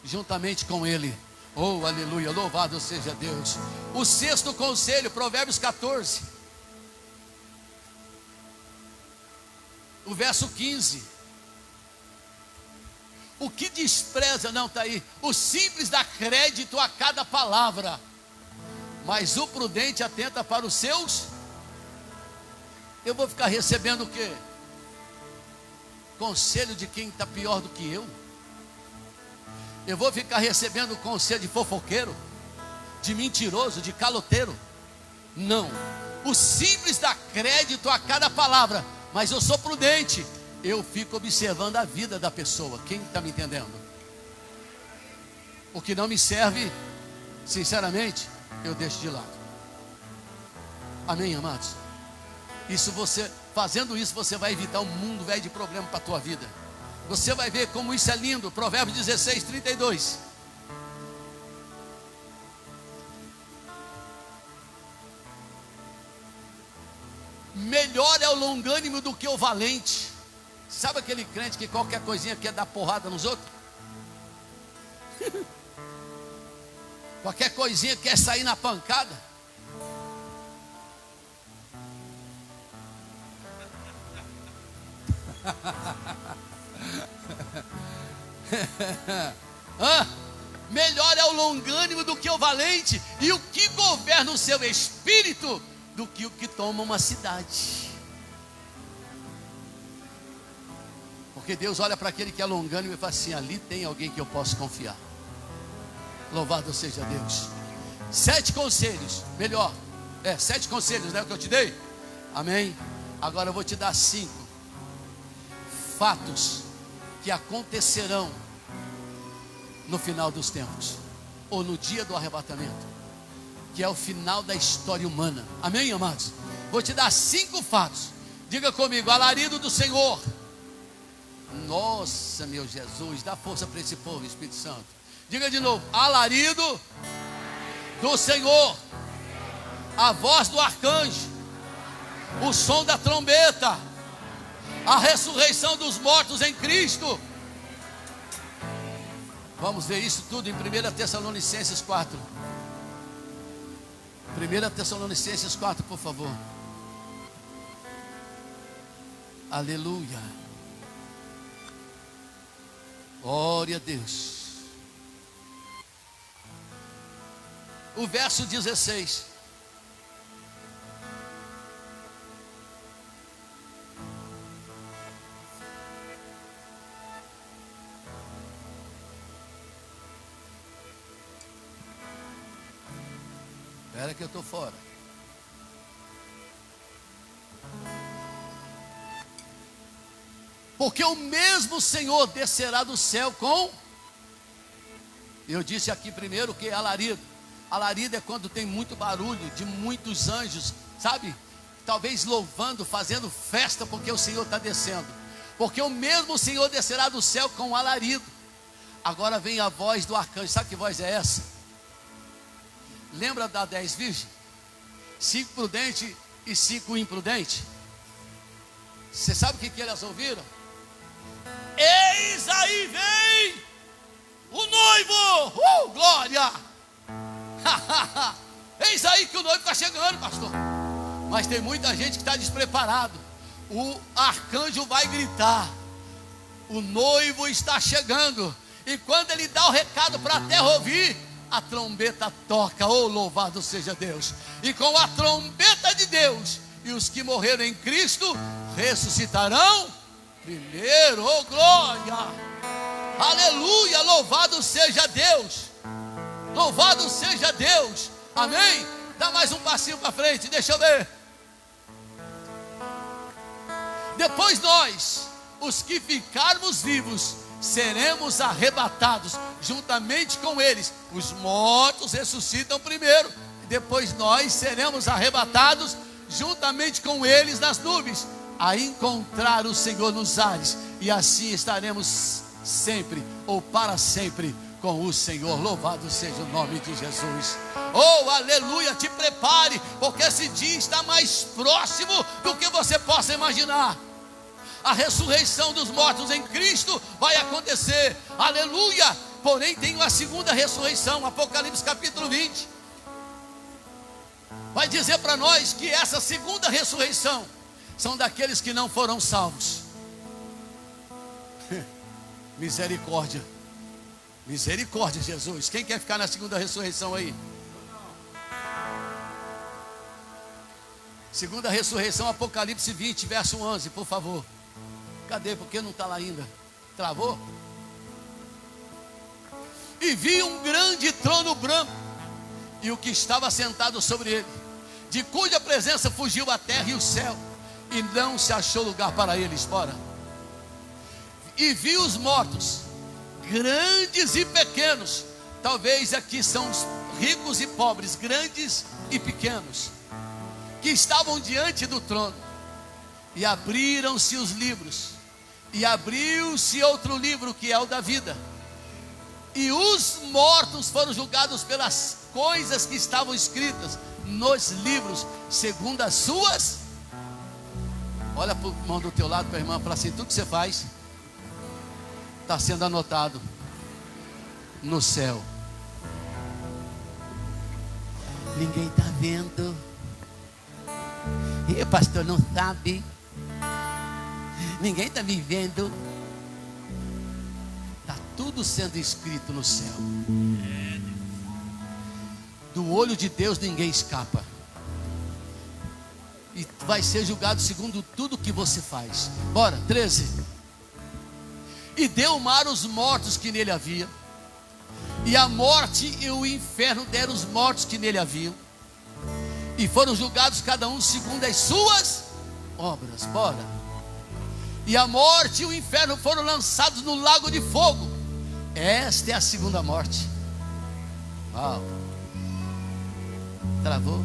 juntamente com Ele. Oh, aleluia, louvado seja Deus. O sexto conselho, Provérbios 14, o verso 15. O que despreza, não está aí. O simples dá crédito a cada palavra, mas o prudente atenta para os seus. Eu vou ficar recebendo o quê? Conselho de quem está pior do que eu? Eu vou ficar recebendo conselho de fofoqueiro, de mentiroso, de caloteiro? Não. O simples dá crédito a cada palavra, mas eu sou prudente. Eu fico observando a vida da pessoa. Quem está me entendendo? O que não me serve, sinceramente, eu deixo de lado. Amém, amados? Isso você, fazendo isso, você vai evitar um mundo velho de problema para a tua vida. Você vai ver como isso é lindo. Provérbios 16, 32. Melhor é o longânimo do que o valente. Sabe aquele crente que qualquer coisinha quer dar porrada nos outros? Qualquer coisinha quer sair na pancada? Melhor é o longânimo do que o valente, e o que governa o seu espírito do que o que toma uma cidade. Porque Deus olha para aquele que é longânimo e fala assim: ali tem alguém que eu posso confiar. Louvado seja Deus. 7 conselhos, melhor, 7 conselhos, né, que eu te dei? Amém? Agora eu vou te dar 5 fatos que acontecerão no final dos tempos, ou no dia do arrebatamento, que é o final da história humana. Amém, amados? Vou te dar 5 fatos. Diga comigo: alarido do Senhor. Nossa, meu Jesus, dá força para esse povo, Espírito Santo. Diga de novo: alarido do Senhor, a voz do arcanjo, o som da trombeta, a ressurreição dos mortos em Cristo. Vamos ver isso tudo em 1 Tessalonicenses 4. 1 Tessalonicenses 4, por favor. Aleluia. Glória a Deus. O verso 16. Espera que eu estou fora. Porque o mesmo Senhor descerá do céu com... Eu disse aqui primeiro que é alarido. Alarido é quando tem muito barulho, de muitos anjos, sabe? Talvez louvando, fazendo festa, porque o Senhor está descendo. Porque o mesmo Senhor descerá do céu com alarido. Agora vem a voz do arcanjo. Sabe que voz é essa? Lembra da 10 virgens? 5 prudentes e 5 imprudentes. Você sabe o que elas ouviram? Eis aí vem o noivo, glória. Eis aí que o noivo está chegando, pastor. Mas tem muita gente que está despreparado. O arcanjo vai gritar: o noivo está chegando. E quando ele dá o recado para a terra ouvir, a trombeta toca. Oh, louvado seja Deus. E com a trombeta de Deus, e os que morreram em Cristo ressuscitarão primeiro. Oh, glória. Aleluia, louvado seja Deus. Louvado seja Deus. Amém? Dá mais um passinho para frente, deixa eu ver. Depois nós, os que ficarmos vivos, seremos arrebatados juntamente com eles. Os mortos ressuscitam primeiro, e depois nós seremos arrebatados juntamente com eles nas nuvens, a encontrar o Senhor nos ares, e assim estaremos sempre, ou para sempre, com o Senhor. Louvado seja o nome de Jesus. Oh, aleluia, te prepare, porque esse dia está mais próximo do que você possa imaginar. A ressurreição dos mortos em Cristo vai acontecer, aleluia. Porém tem uma segunda ressurreição. Apocalipse capítulo 20 vai dizer para nós que essa segunda ressurreição são daqueles que não foram salvos. Misericórdia, misericórdia, Jesus. Quem quer ficar na segunda ressurreição aí? Segunda ressurreição, Apocalipse 20, verso 11, por favor. Cadê? Porque não está lá ainda? Travou? E vi um grande trono branco, e o que estava sentado sobre ele, de cuja presença fugiu a terra e o céu, e não se achou lugar para eles fora. E vi os mortos, grandes e pequenos. Talvez aqui são os ricos e pobres, grandes e pequenos, que estavam diante do trono. E abriram-se os livros, e abriu-se outro livro, que é o da vida. E os mortos foram julgados pelas coisas que estavam escritas nos livros, segundo as suas. Olha para o irmão do teu lado, para a irmã, fala assim: tudo que você faz está sendo anotado no céu. Ninguém está vendo. E o pastor não sabe. ninguém está me vendo. Está tudo sendo escrito no céu. Do olho de Deus ninguém escapa. E vai ser julgado segundo tudo que você faz. Bora, 13. E deu o mar os mortos que nele havia, e a morte e o inferno deram os mortos que nele haviam, e foram julgados cada um segundo as suas obras. Bora. E a morte e o inferno foram lançados no lago de fogo. Esta é a segunda morte. Uau. Travou.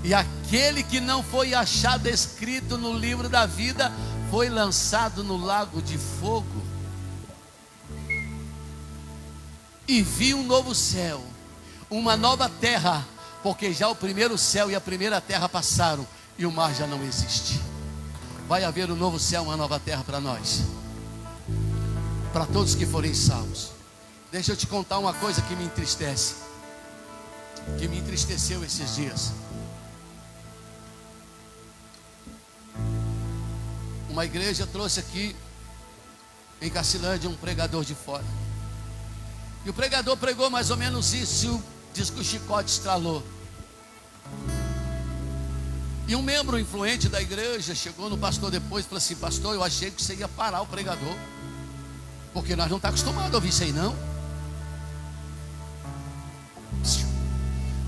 E aquele que não foi achado escrito no livro da vida foi lançado no lago de fogo. E vi um novo céu, uma nova terra, porque já o primeiro céu e a primeira terra passaram e o mar já não existe. Vai haver um novo céu, uma nova terra para nós, para todos que forem salvos. Deixa eu te contar uma coisa que me entristece, que me entristeceu esses dias. Uma igreja trouxe aqui em Cacilândia um pregador de fora. E o pregador pregou mais ou menos isso, e o disco chicote estralou. E um membro influente da igreja chegou no pastor depois e falou assim: pastor, eu achei que você ia parar o pregador, porque nós não estamos acostumados a ouvir isso aí não.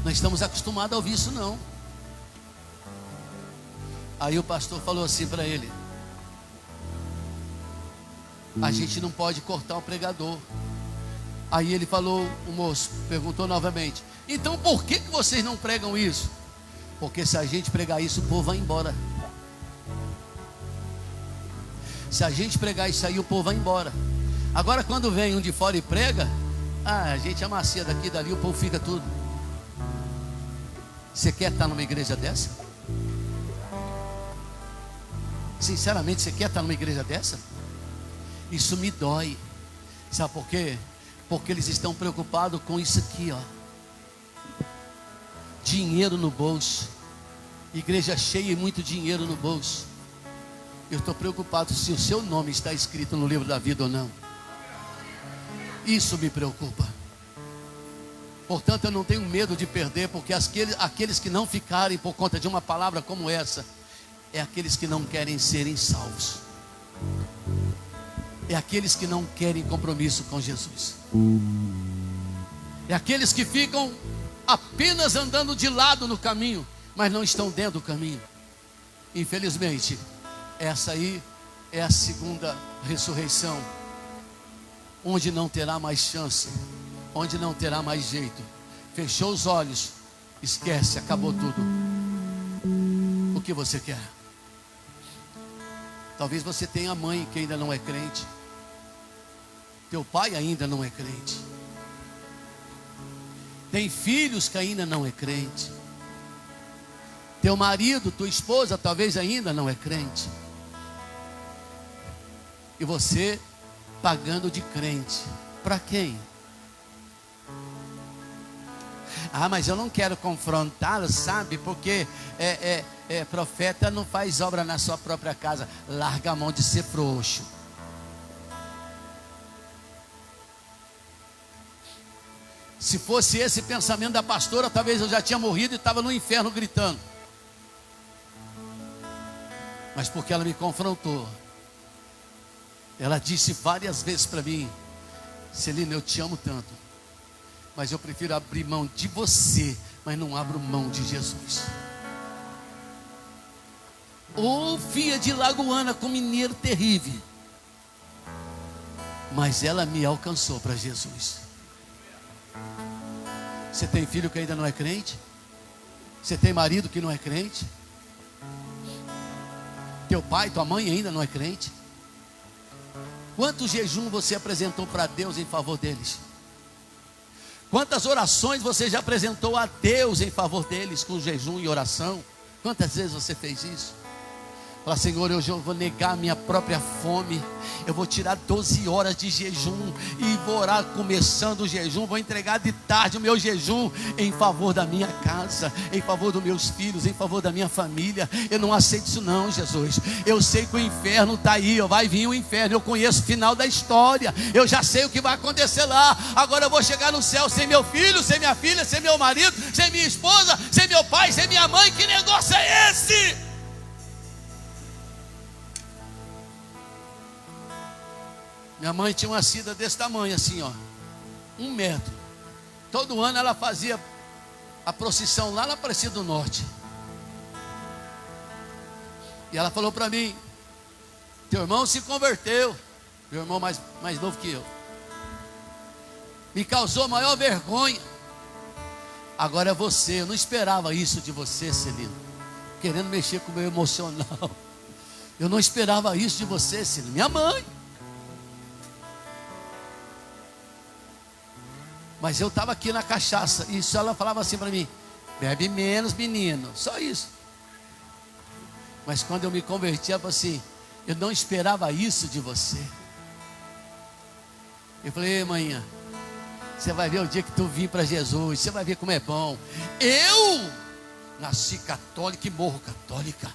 Nós estamos acostumados a ouvir isso não. Aí o pastor falou assim para ele: a gente não pode cortar o pregador. Aí ele falou, o moço perguntou novamente: então por que vocês não pregam isso? Porque se a gente pregar isso, o povo vai embora. Se a gente pregar isso aí, o povo vai embora. Agora quando vem um de fora e prega, a gente amacia daqui e dali, o povo fica tudo. Você quer estar numa igreja dessa? Sinceramente, você quer estar numa igreja dessa? Isso me dói. Sabe por quê? Porque eles estão preocupados com isso aqui, ó. Dinheiro no bolso. Igreja cheia e muito dinheiro no bolso. Eu estou preocupado se o seu nome está escrito no livro da vida ou não. Isso me preocupa. Portanto, eu não tenho medo de perder, porque aqueles que não ficarem por conta de uma palavra como essa, é aqueles que não querem serem salvos. É aqueles que não querem compromisso com Jesus. É aqueles que ficam apenas andando de lado no caminho, mas não estão dentro do caminho. Infelizmente, essa aí é a segunda ressurreição, onde não terá mais chance, onde não terá mais jeito. Fechou os olhos, esquece, acabou tudo. O que você quer? Talvez você tenha mãe que ainda não é crente. Teu pai ainda não é crente. Tem filhos que ainda não é crente. Teu marido, tua esposa talvez ainda não é crente. E você pagando de crente. Para quem? Ah, mas eu não quero confrontá-lo, sabe? Porque profeta não faz obra na sua própria casa. Larga a mão de ser frouxo. Se fosse esse pensamento da pastora, talvez eu já tinha morrido e estava no inferno gritando. Mas porque ela me confrontou, ela disse várias vezes para mim: Celina, eu te amo tanto, mas eu prefiro abrir mão de você, mas não abro mão de Jesus. Ou filha de lagoana com mineiro terrível, mas ela me alcançou para Jesus. Você tem filho que ainda não é crente? Você tem marido que não é crente? Teu pai, tua mãe ainda não é crente? Quanto jejum você apresentou para Deus em favor deles? Quantas orações você já apresentou a Deus em favor deles com jejum e oração? Quantas vezes você fez isso? Fala: Senhor, hoje eu vou negar a minha própria fome. Eu vou tirar 12 horas de jejum e vou orar começando o jejum. Vou entregar de tarde o meu jejum em favor da minha casa, em favor dos meus filhos, em favor da minha família. Eu não aceito isso não, Jesus. Eu sei que o inferno está aí, ó, vai vir o inferno. Eu conheço o final da história. Eu já sei o que vai acontecer lá. Agora eu vou chegar no céu sem meu filho, sem minha filha, sem meu marido, sem minha esposa, sem meu pai, sem minha mãe. Que negócio é esse? Minha mãe tinha uma sida desse tamanho assim, ó, 1 metro. Todo ano ela fazia a procissão lá na Aparecida do Norte. E ela falou para mim: teu irmão se converteu. Meu irmão mais novo que eu. Me causou maior vergonha. Agora é você. Eu não esperava isso de você, Celina. Querendo mexer com o meu emocional. Eu não esperava isso de você, Celina. Minha mãe. Mas eu estava aqui na cachaça. E só ela falava assim para mim: bebe menos, menino. Só isso. Mas quando eu me converti, ela falou assim: eu não esperava isso de você. Eu falei: manhã, você vai ver o dia que tu vir para Jesus. Você vai ver como é bom. Eu nasci católica e morro católica.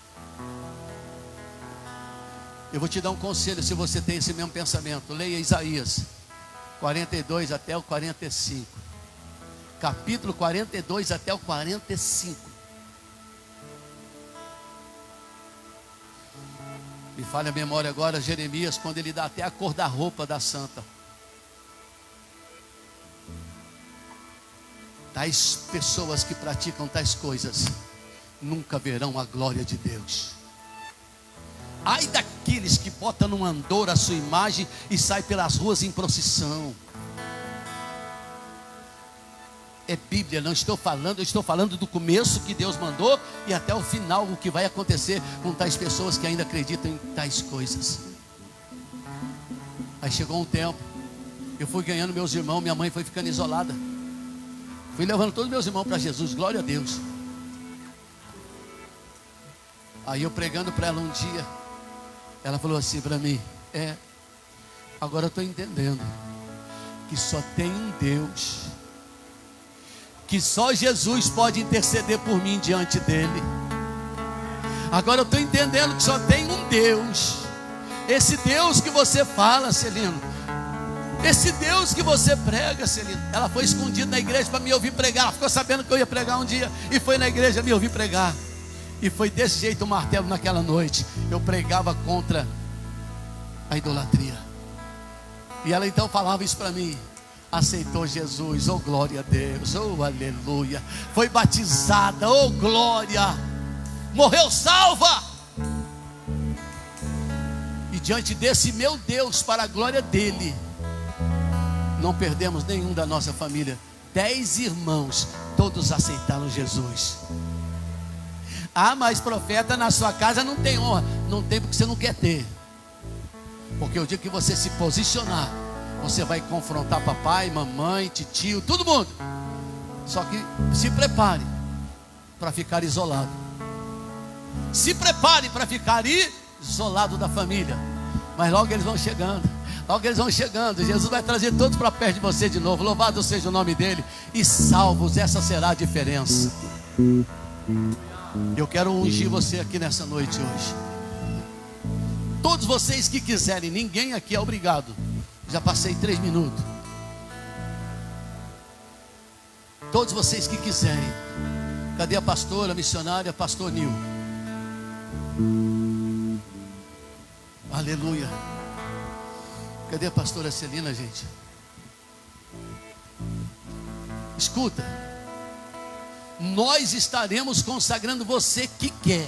Eu vou te dar um conselho, se você tem esse mesmo pensamento. Leia Isaías 42 até o 45. Capítulo 42 até o 45. Me falha a memória agora, Jeremias, quando ele dá até a cor da roupa da santa. Tais pessoas que praticam tais coisas nunca verão a glória de Deus. Ai daqueles que botam num andor a sua imagem e saem pelas ruas em procissão. É Bíblia, não estou falando, eu estou falando do começo que Deus mandou e até o final, o que vai acontecer com tais pessoas que ainda acreditam em tais coisas. Aí chegou um tempo, eu fui ganhando meus irmãos, minha mãe foi ficando isolada. Fui levando todos meus irmãos para Jesus, glória a Deus. Aí eu pregando para ela um dia, ela falou assim para mim: agora eu estou entendendo que só tem um Deus, que só Jesus pode interceder por mim diante dele. Agora eu estou entendendo que só tem um Deus. Esse Deus que você fala, Celino, esse Deus que você prega, Celino. Ela foi escondida na igreja para me ouvir pregar. Ela ficou sabendo que eu ia pregar um dia e foi na igreja me ouvir pregar. E foi desse jeito o martelo naquela noite. Eu pregava contra a idolatria. E ela então falava isso para mim: aceitou Jesus, oh glória a Deus, oh aleluia. Foi batizada, oh glória. Morreu salva. E diante desse meu Deus, para a glória dele, não perdemos nenhum da nossa família. 10 irmãos, todos aceitaram Jesus. Ah, mas profeta, na sua casa não tem honra. Não tem porque você não quer ter. Porque o dia que você se posicionar, você vai confrontar papai, mamãe, titio, todo mundo. Só que se prepare para ficar isolado. Se prepare para ficar isolado da família. Mas logo eles vão chegando. Logo eles vão chegando. Jesus vai trazer todos para perto de você de novo. Louvado seja o nome dele. E salvos, essa será a diferença. Eu quero ungir você aqui nessa noite hoje. Todos vocês que quiserem, ninguém aqui é obrigado. Já passei 3 minutos. Todos vocês que quiserem. Cadê a pastora, a missionária, pastor Nil? Aleluia. Cadê a pastora Celina, gente? Escuta. Nós estaremos consagrando você que quer.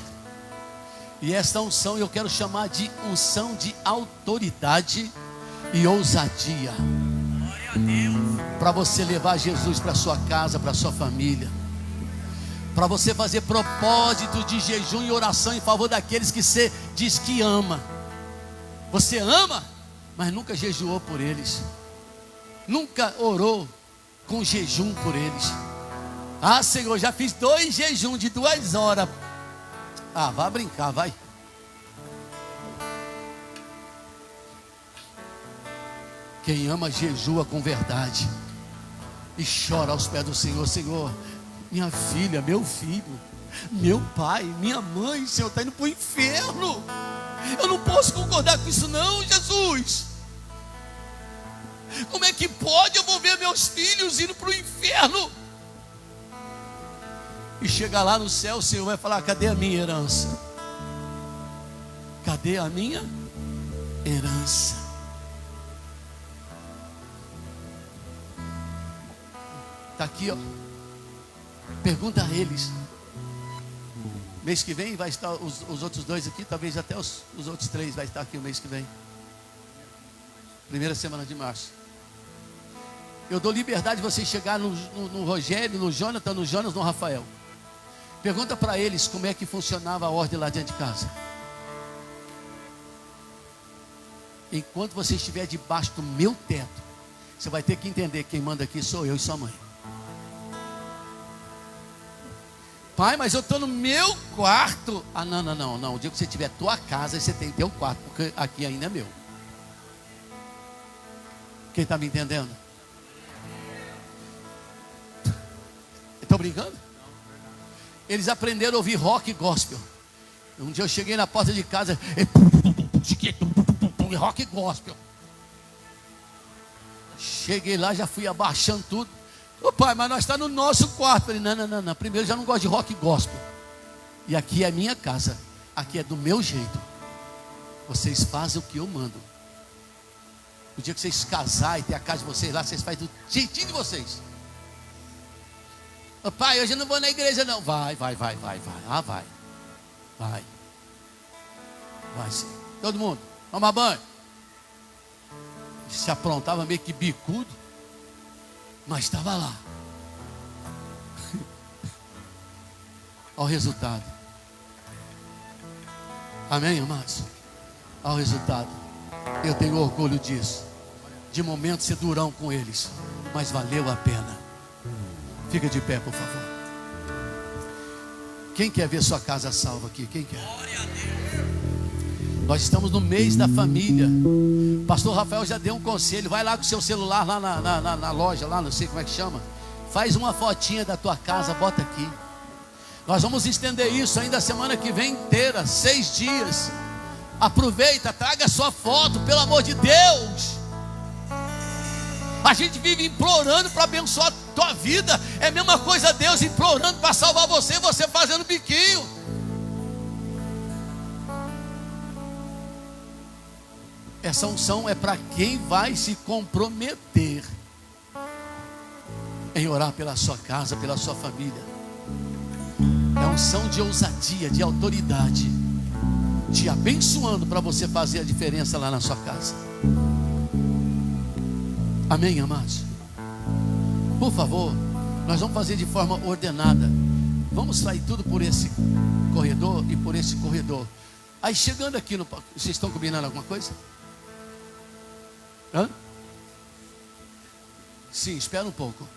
E esta unção eu quero chamar de unção de autoridade e ousadia. Para você levar Jesus para sua casa, para sua família. Para você fazer propósito de jejum e oração em favor daqueles que você diz que ama. Você ama, mas nunca jejuou por eles. Nunca orou com jejum por eles. Ah, Senhor, já fiz 2 jejuns de 2 horas. Ah, vai brincar, vai. Quem ama jejua com verdade e chora aos pés do Senhor. Senhor, minha filha, meu filho, meu pai, minha mãe, Senhor, está indo para o inferno. Eu não posso concordar com isso não, Jesus. Como é que pode eu vou ver meus filhos indo para o inferno? E chegar lá no céu, o Senhor vai falar: cadê a minha herança? Cadê a minha herança? Está aqui, ó. Pergunta a eles. Mês que vem vai estar os outros dois aqui, talvez até os outros 3 vai estar aqui o mês que vem. Primeira semana de março. Eu dou liberdade de vocês chegar no Rogério, no Jonathan, no Jonas, no Rafael. Pergunta para eles como é que funcionava a ordem lá dentro de casa. Enquanto você estiver debaixo do meu teto, você vai ter que entender que quem manda aqui sou eu e sua mãe. Pai, mas eu estou no meu quarto. Ah, não. O dia que você tiver tua casa, você tem teu quarto, porque aqui ainda é meu. Quem está me entendendo? Estou brincando? Eles aprenderam a ouvir rock e gospel. Um dia eu cheguei na porta de casa, rock e gospel. Cheguei lá, já fui abaixando tudo. Ô pai, mas nós estamos no nosso quarto. Falei, não. Primeiro, eu já não gosto de rock e gospel. E aqui é minha casa. Aqui é do meu jeito. Vocês fazem o que eu mando. O dia que vocês casarem e ter a casa de vocês lá, vocês fazem do jeitinho de vocês. Ô pai, hoje eu não vou na igreja não. Vai. Ah, vai. Vai sim. Todo mundo, tomar banho. Se aprontava meio que bicudo, mas estava lá. Olha o resultado. Amém, amados? Olha o resultado. Eu tenho orgulho disso. De momento ser durão com eles, mas valeu a pena. Fica de pé, por favor. Quem quer ver sua casa salva aqui? Quem quer? Nós estamos no mês da família. Pastor Rafael já deu um conselho. Vai lá com o seu celular lá na loja, lá não sei como é que chama. Faz uma fotinha da tua casa, bota aqui. Nós vamos estender isso ainda a semana que vem inteira, 6 dias. Aproveita, traga sua foto, pelo amor de Deus. A gente vive implorando para abençoar a tua vida. É a mesma coisa Deus implorando para salvar você, você fazendo biquinho. Essa unção é para quem vai se comprometer em orar pela sua casa, pela sua família. É unção de ousadia, de autoridade, te abençoando para você fazer a diferença lá na sua casa. Amém, amados? Por favor, nós vamos fazer de forma ordenada. Vamos sair tudo por esse corredor e por esse corredor. Aí chegando aqui no... Vocês estão combinando alguma coisa? Hã? Sim, espera um pouco.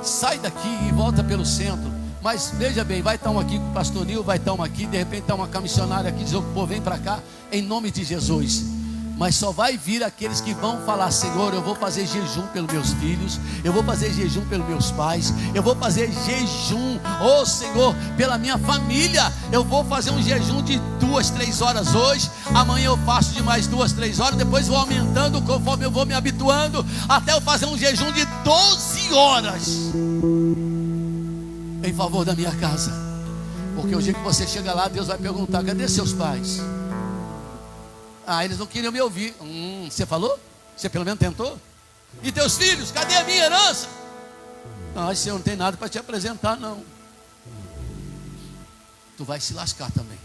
Sai daqui e volta pelo centro. Mas veja bem, vai estar um aqui com o pastor Nil, vai estar um aqui, de repente está uma missionária aqui, diz: pô, vem para cá, em nome de Jesus. Mas só vai vir aqueles que vão falar: Senhor, eu vou fazer jejum pelos meus filhos, eu vou fazer jejum pelos meus pais, eu vou fazer jejum, oh Senhor, pela minha família. Eu vou fazer um jejum de 2, 3 horas hoje, amanhã eu faço de mais 2, 3 horas, depois vou aumentando conforme eu vou me habituando, até eu fazer um jejum de 12 horas em favor da minha casa. Porque o dia que você chega lá, Deus vai perguntar: cadê seus pais? Ah, eles não queriam me ouvir. Você falou? Você pelo menos tentou? E teus filhos? Cadê a minha herança? Ah, Senhor, não tem nada para te apresentar não. Tu vai se lascar também.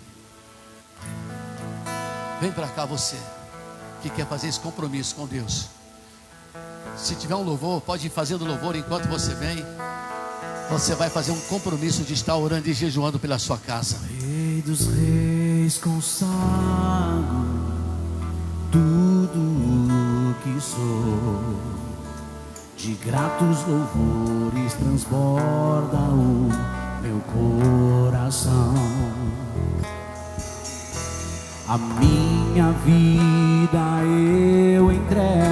Vem para cá você que quer fazer esse compromisso com Deus. Se tiver um louvor, pode ir fazendo louvor enquanto você vem. Você vai fazer um compromisso de estar orando e jejuando pela sua casa. Rei dos reis, consagro tudo o que sou, de gratos louvores transborda o meu coração. A minha vida eu entrego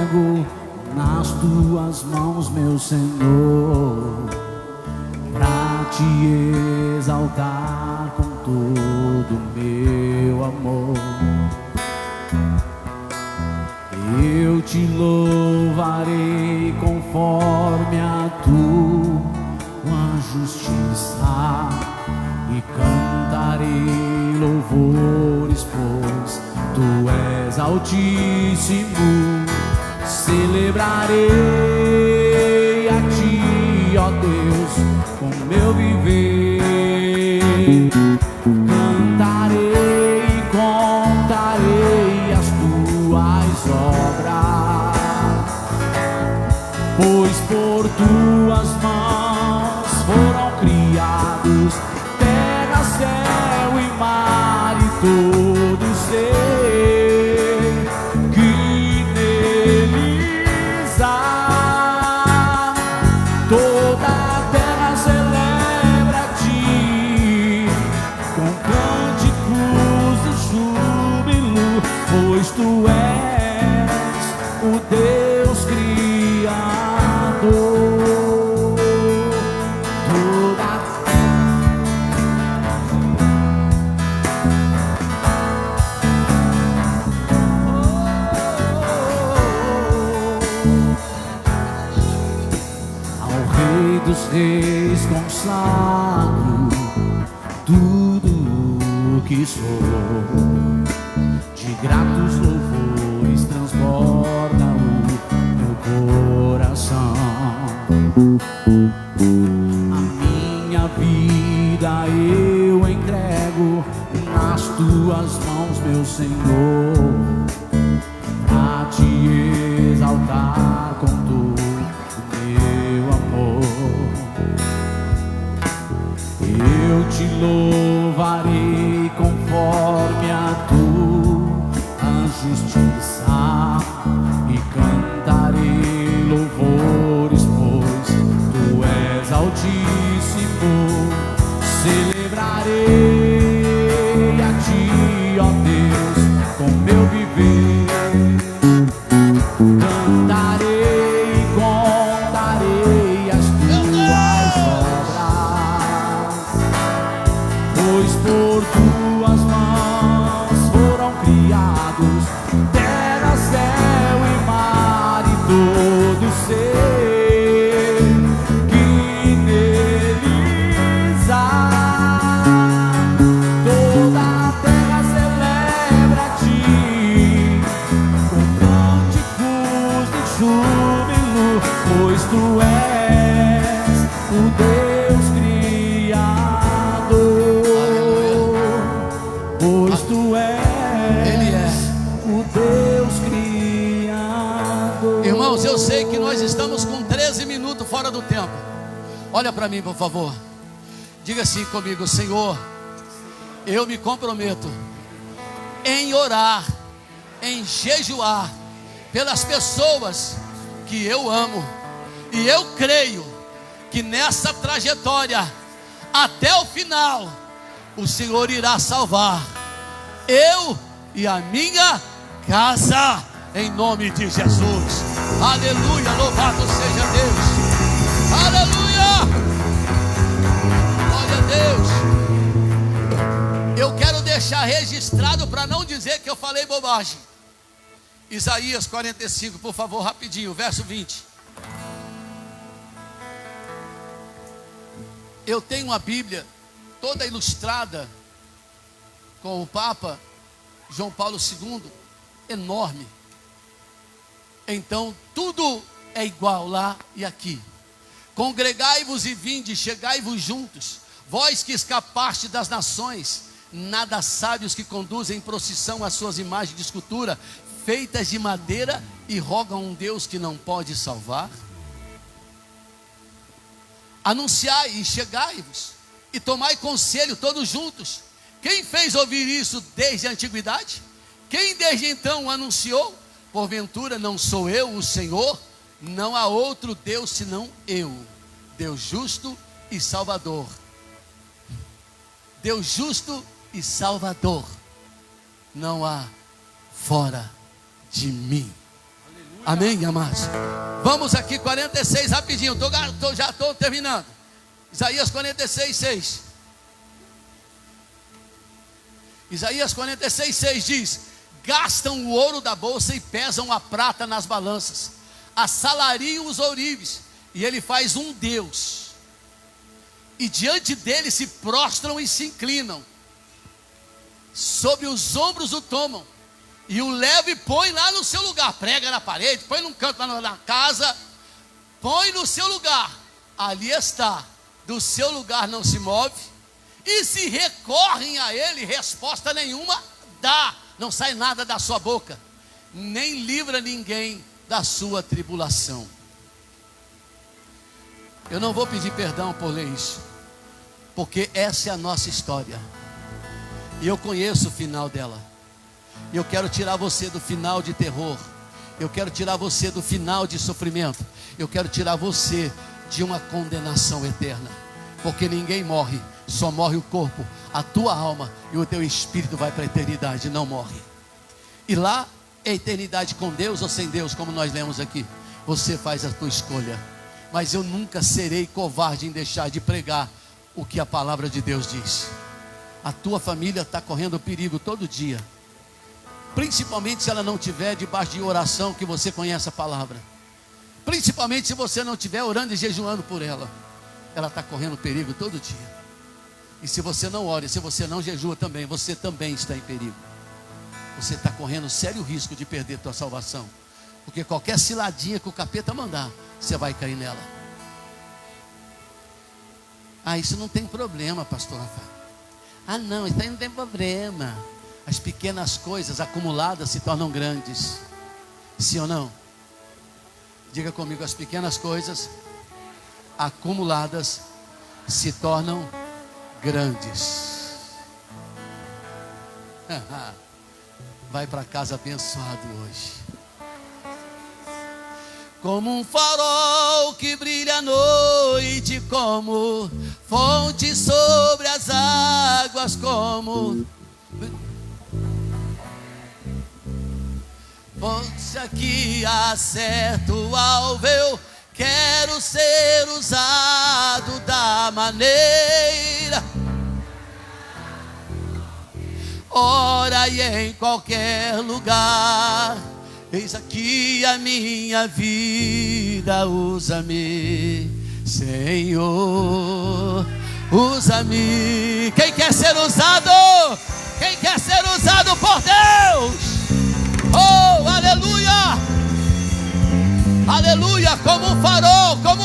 tuas mãos, meu Senhor, pra te exaltar com todo o meu amor. Eu te louvarei conforme a tua justiça e cantarei louvores, pois tu és altíssimo. Celebrarei a ti, ó Deus, com meu viver. Cantarei e contarei as tuas obras, pois por tuas mãos foram criados terra, céu e mar e todo ser que neles há. Toda a terra celebra a ti com cânticos de júbilo, pois tu és o Deus Criador. Toda ao Rei dos Reis consagro tudo o que sou, de gratos louvores transborda o meu coração. A minha vida eu entrego nas tuas mãos, meu Senhor, pra te exaltar com todo o meu amor. Eu te louvarei conforme a tua justiça e cantarei louvores, pois tu és altíssimo. Celebrarei a ti, ó Deus, com meu viver. Cantarei e contarei as tuas obras, pois por tuas mãos foram criados terra, céu e mar e todo ser que neles há. Toda a terra celebra a ti com cânticos de júbilo, pois tu és o Deus Criador. Pois tu Ele é. és o Deus Criador. Irmãos, eu sei que nós estamos com 13 minutos fora do tempo. Olha para mim, por favor. Diga assim comigo: Senhor, eu me comprometo em orar, em jejuar pelas pessoas que eu amo. E eu creio que nessa trajetória, até o final, o Senhor irá salvar eu e a minha casa, em nome de Jesus. Aleluia, louvado seja Deus. Aleluia, glória a Deus. Eu quero deixar registrado para não dizer que eu falei bobagem. Isaías 45, por favor, rapidinho, verso 20. Eu tenho uma Bíblia toda ilustrada com o Papa João Paulo II, enorme. Então tudo é igual lá e aqui. Congregai-vos e vinde, chegai-vos juntos, vós que escapaste das nações, nada sábios que conduzem em procissão as suas imagens de escultura, feitas de madeira, e rogam um Deus que não pode salvar. Anunciai e chegai-vos, e tomai conselho todos juntos. Quem fez ouvir isso desde a antiguidade? Quem desde então anunciou? Porventura não sou eu o Senhor? Não há outro Deus senão eu, Deus justo e Salvador. Deus justo e Salvador não há fora de mim. Amém, amados? Vamos aqui, 46, rapidinho, já estou terminando. Isaías 46, 6. Isaías 46, 6 diz: gastam o ouro da bolsa e pesam a prata nas balanças, assalariam os ourives, e ele faz um Deus, e diante dele se prostram e se inclinam, sob os ombros o tomam, e o leva e põe lá no seu lugar, prega na parede, põe num canto lá na casa, põe no seu lugar, ali está, do seu lugar não se move, e se recorrem a ele, resposta nenhuma dá, não sai nada da sua boca, nem livra ninguém da sua tribulação. Eu não vou pedir perdão por ler isso, porque essa é a nossa história, e eu conheço o final dela. Eu quero tirar você do final de terror, eu quero tirar você do final de sofrimento, eu quero tirar você de uma condenação eterna, porque ninguém morre, só morre o corpo, a tua alma e o teu espírito vai para a eternidade, não morre. E lá é eternidade com Deus ou sem Deus, como nós lemos aqui, você faz a tua escolha. Mas eu nunca serei covarde em deixar de pregar o que a palavra de Deus diz. A tua família está correndo perigo todo dia, principalmente se ela não estiver debaixo de oração, que você conhece a palavra, principalmente se você não estiver orando e jejuando por ela, ela está correndo perigo todo dia. E se você não ora, se você não jejua também, você também está em perigo. Você está correndo sério risco de perder tua salvação, porque qualquer ciladinha que o capeta mandar, você vai cair nela. Ah, isso não tem problema, pastor Rafael. Ah não, isso aí não tem problema. As pequenas coisas acumuladas se tornam grandes. Sim ou não? Diga comigo, as pequenas coisas acumuladas se tornam grandes. Vai para casa abençoado hoje. Como um farol que brilha à noite, como fonte sobre as águas, como força que acerta o alvo, eu quero ser usado da maneira, ora e em qualquer lugar. Eis aqui a minha vida, usa-me, Senhor, usa-me. Quem quer ser usado? Quem quer ser usado por Deus? Oh, aleluia! Aleluia! Como um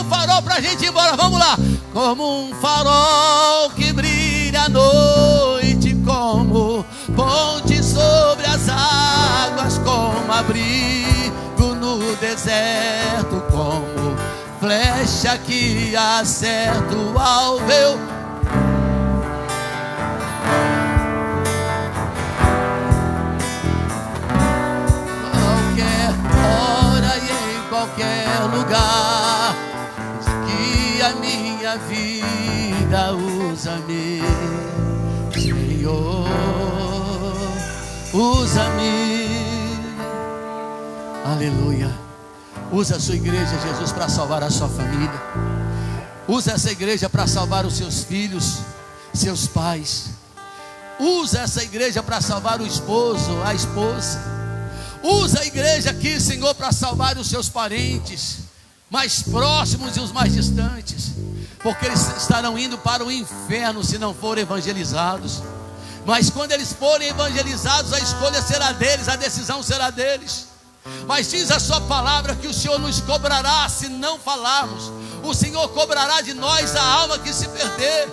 farol para a gente ir embora. Vamos lá! Como um farol que brilha à noite, como ponte sobre as águas, como abrigo no deserto, como flecha que acerta o alvo, eu qualquer hora e em qualquer lugar, que a minha vida usa-me, Senhor, usa-me. Aleluia. Usa a sua igreja, Jesus, para salvar a sua família. Usa essa igreja para salvar os seus filhos, seus pais. Usa essa igreja para salvar o esposo, a esposa. Usa a igreja aqui, Senhor, para salvar os seus parentes mais próximos e os mais distantes, porque eles estarão indo para o inferno se não forem evangelizados. Mas quando eles forem evangelizados, a escolha será deles, a decisão será deles. Mas diz a sua palavra que o Senhor nos cobrará se não falarmos. O Senhor cobrará de nós a alma que se perder.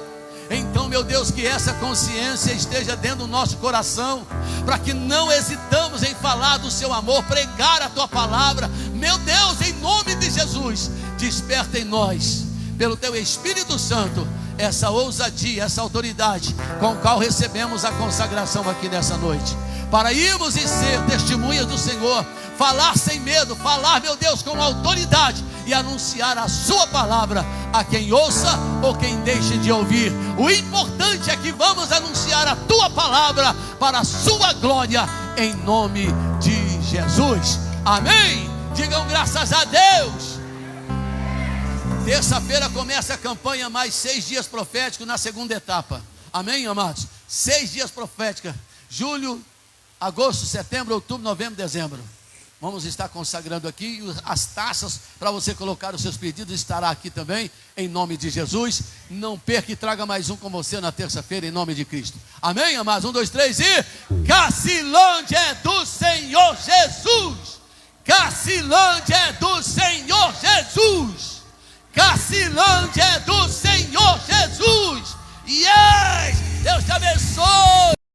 Então, meu Deus, que essa consciência esteja dentro do nosso coração, para que não hesitamos em falar do seu amor, pregar a tua palavra. Meu Deus, em nome de Jesus, desperta em nós, pelo teu Espírito Santo, essa ousadia, essa autoridade com a qual recebemos a consagração aqui nessa noite, para irmos e ser testemunhas do Senhor, falar sem medo, falar, meu Deus, com autoridade e anunciar a sua palavra a quem ouça ou quem deixe de ouvir. O importante é que vamos anunciar a tua palavra para a sua glória, em nome de Jesus. Amém. Digam graças a Deus. Terça-feira começa a campanha mais 6 dias proféticos na segunda etapa. Amém, amados? 6 dias proféticos. Julho, agosto, setembro, outubro, novembro, dezembro. Vamos estar consagrando aqui. As taças para você colocar os seus pedidos estará aqui também, em nome de Jesus. Não perca e traga mais um com você na terça-feira, em nome de Cristo. Amém, amados? 1, 2, 3 e... Cacilândia é do Senhor Jesus. Cacilândia é do Senhor Jesus. Cacilândia é do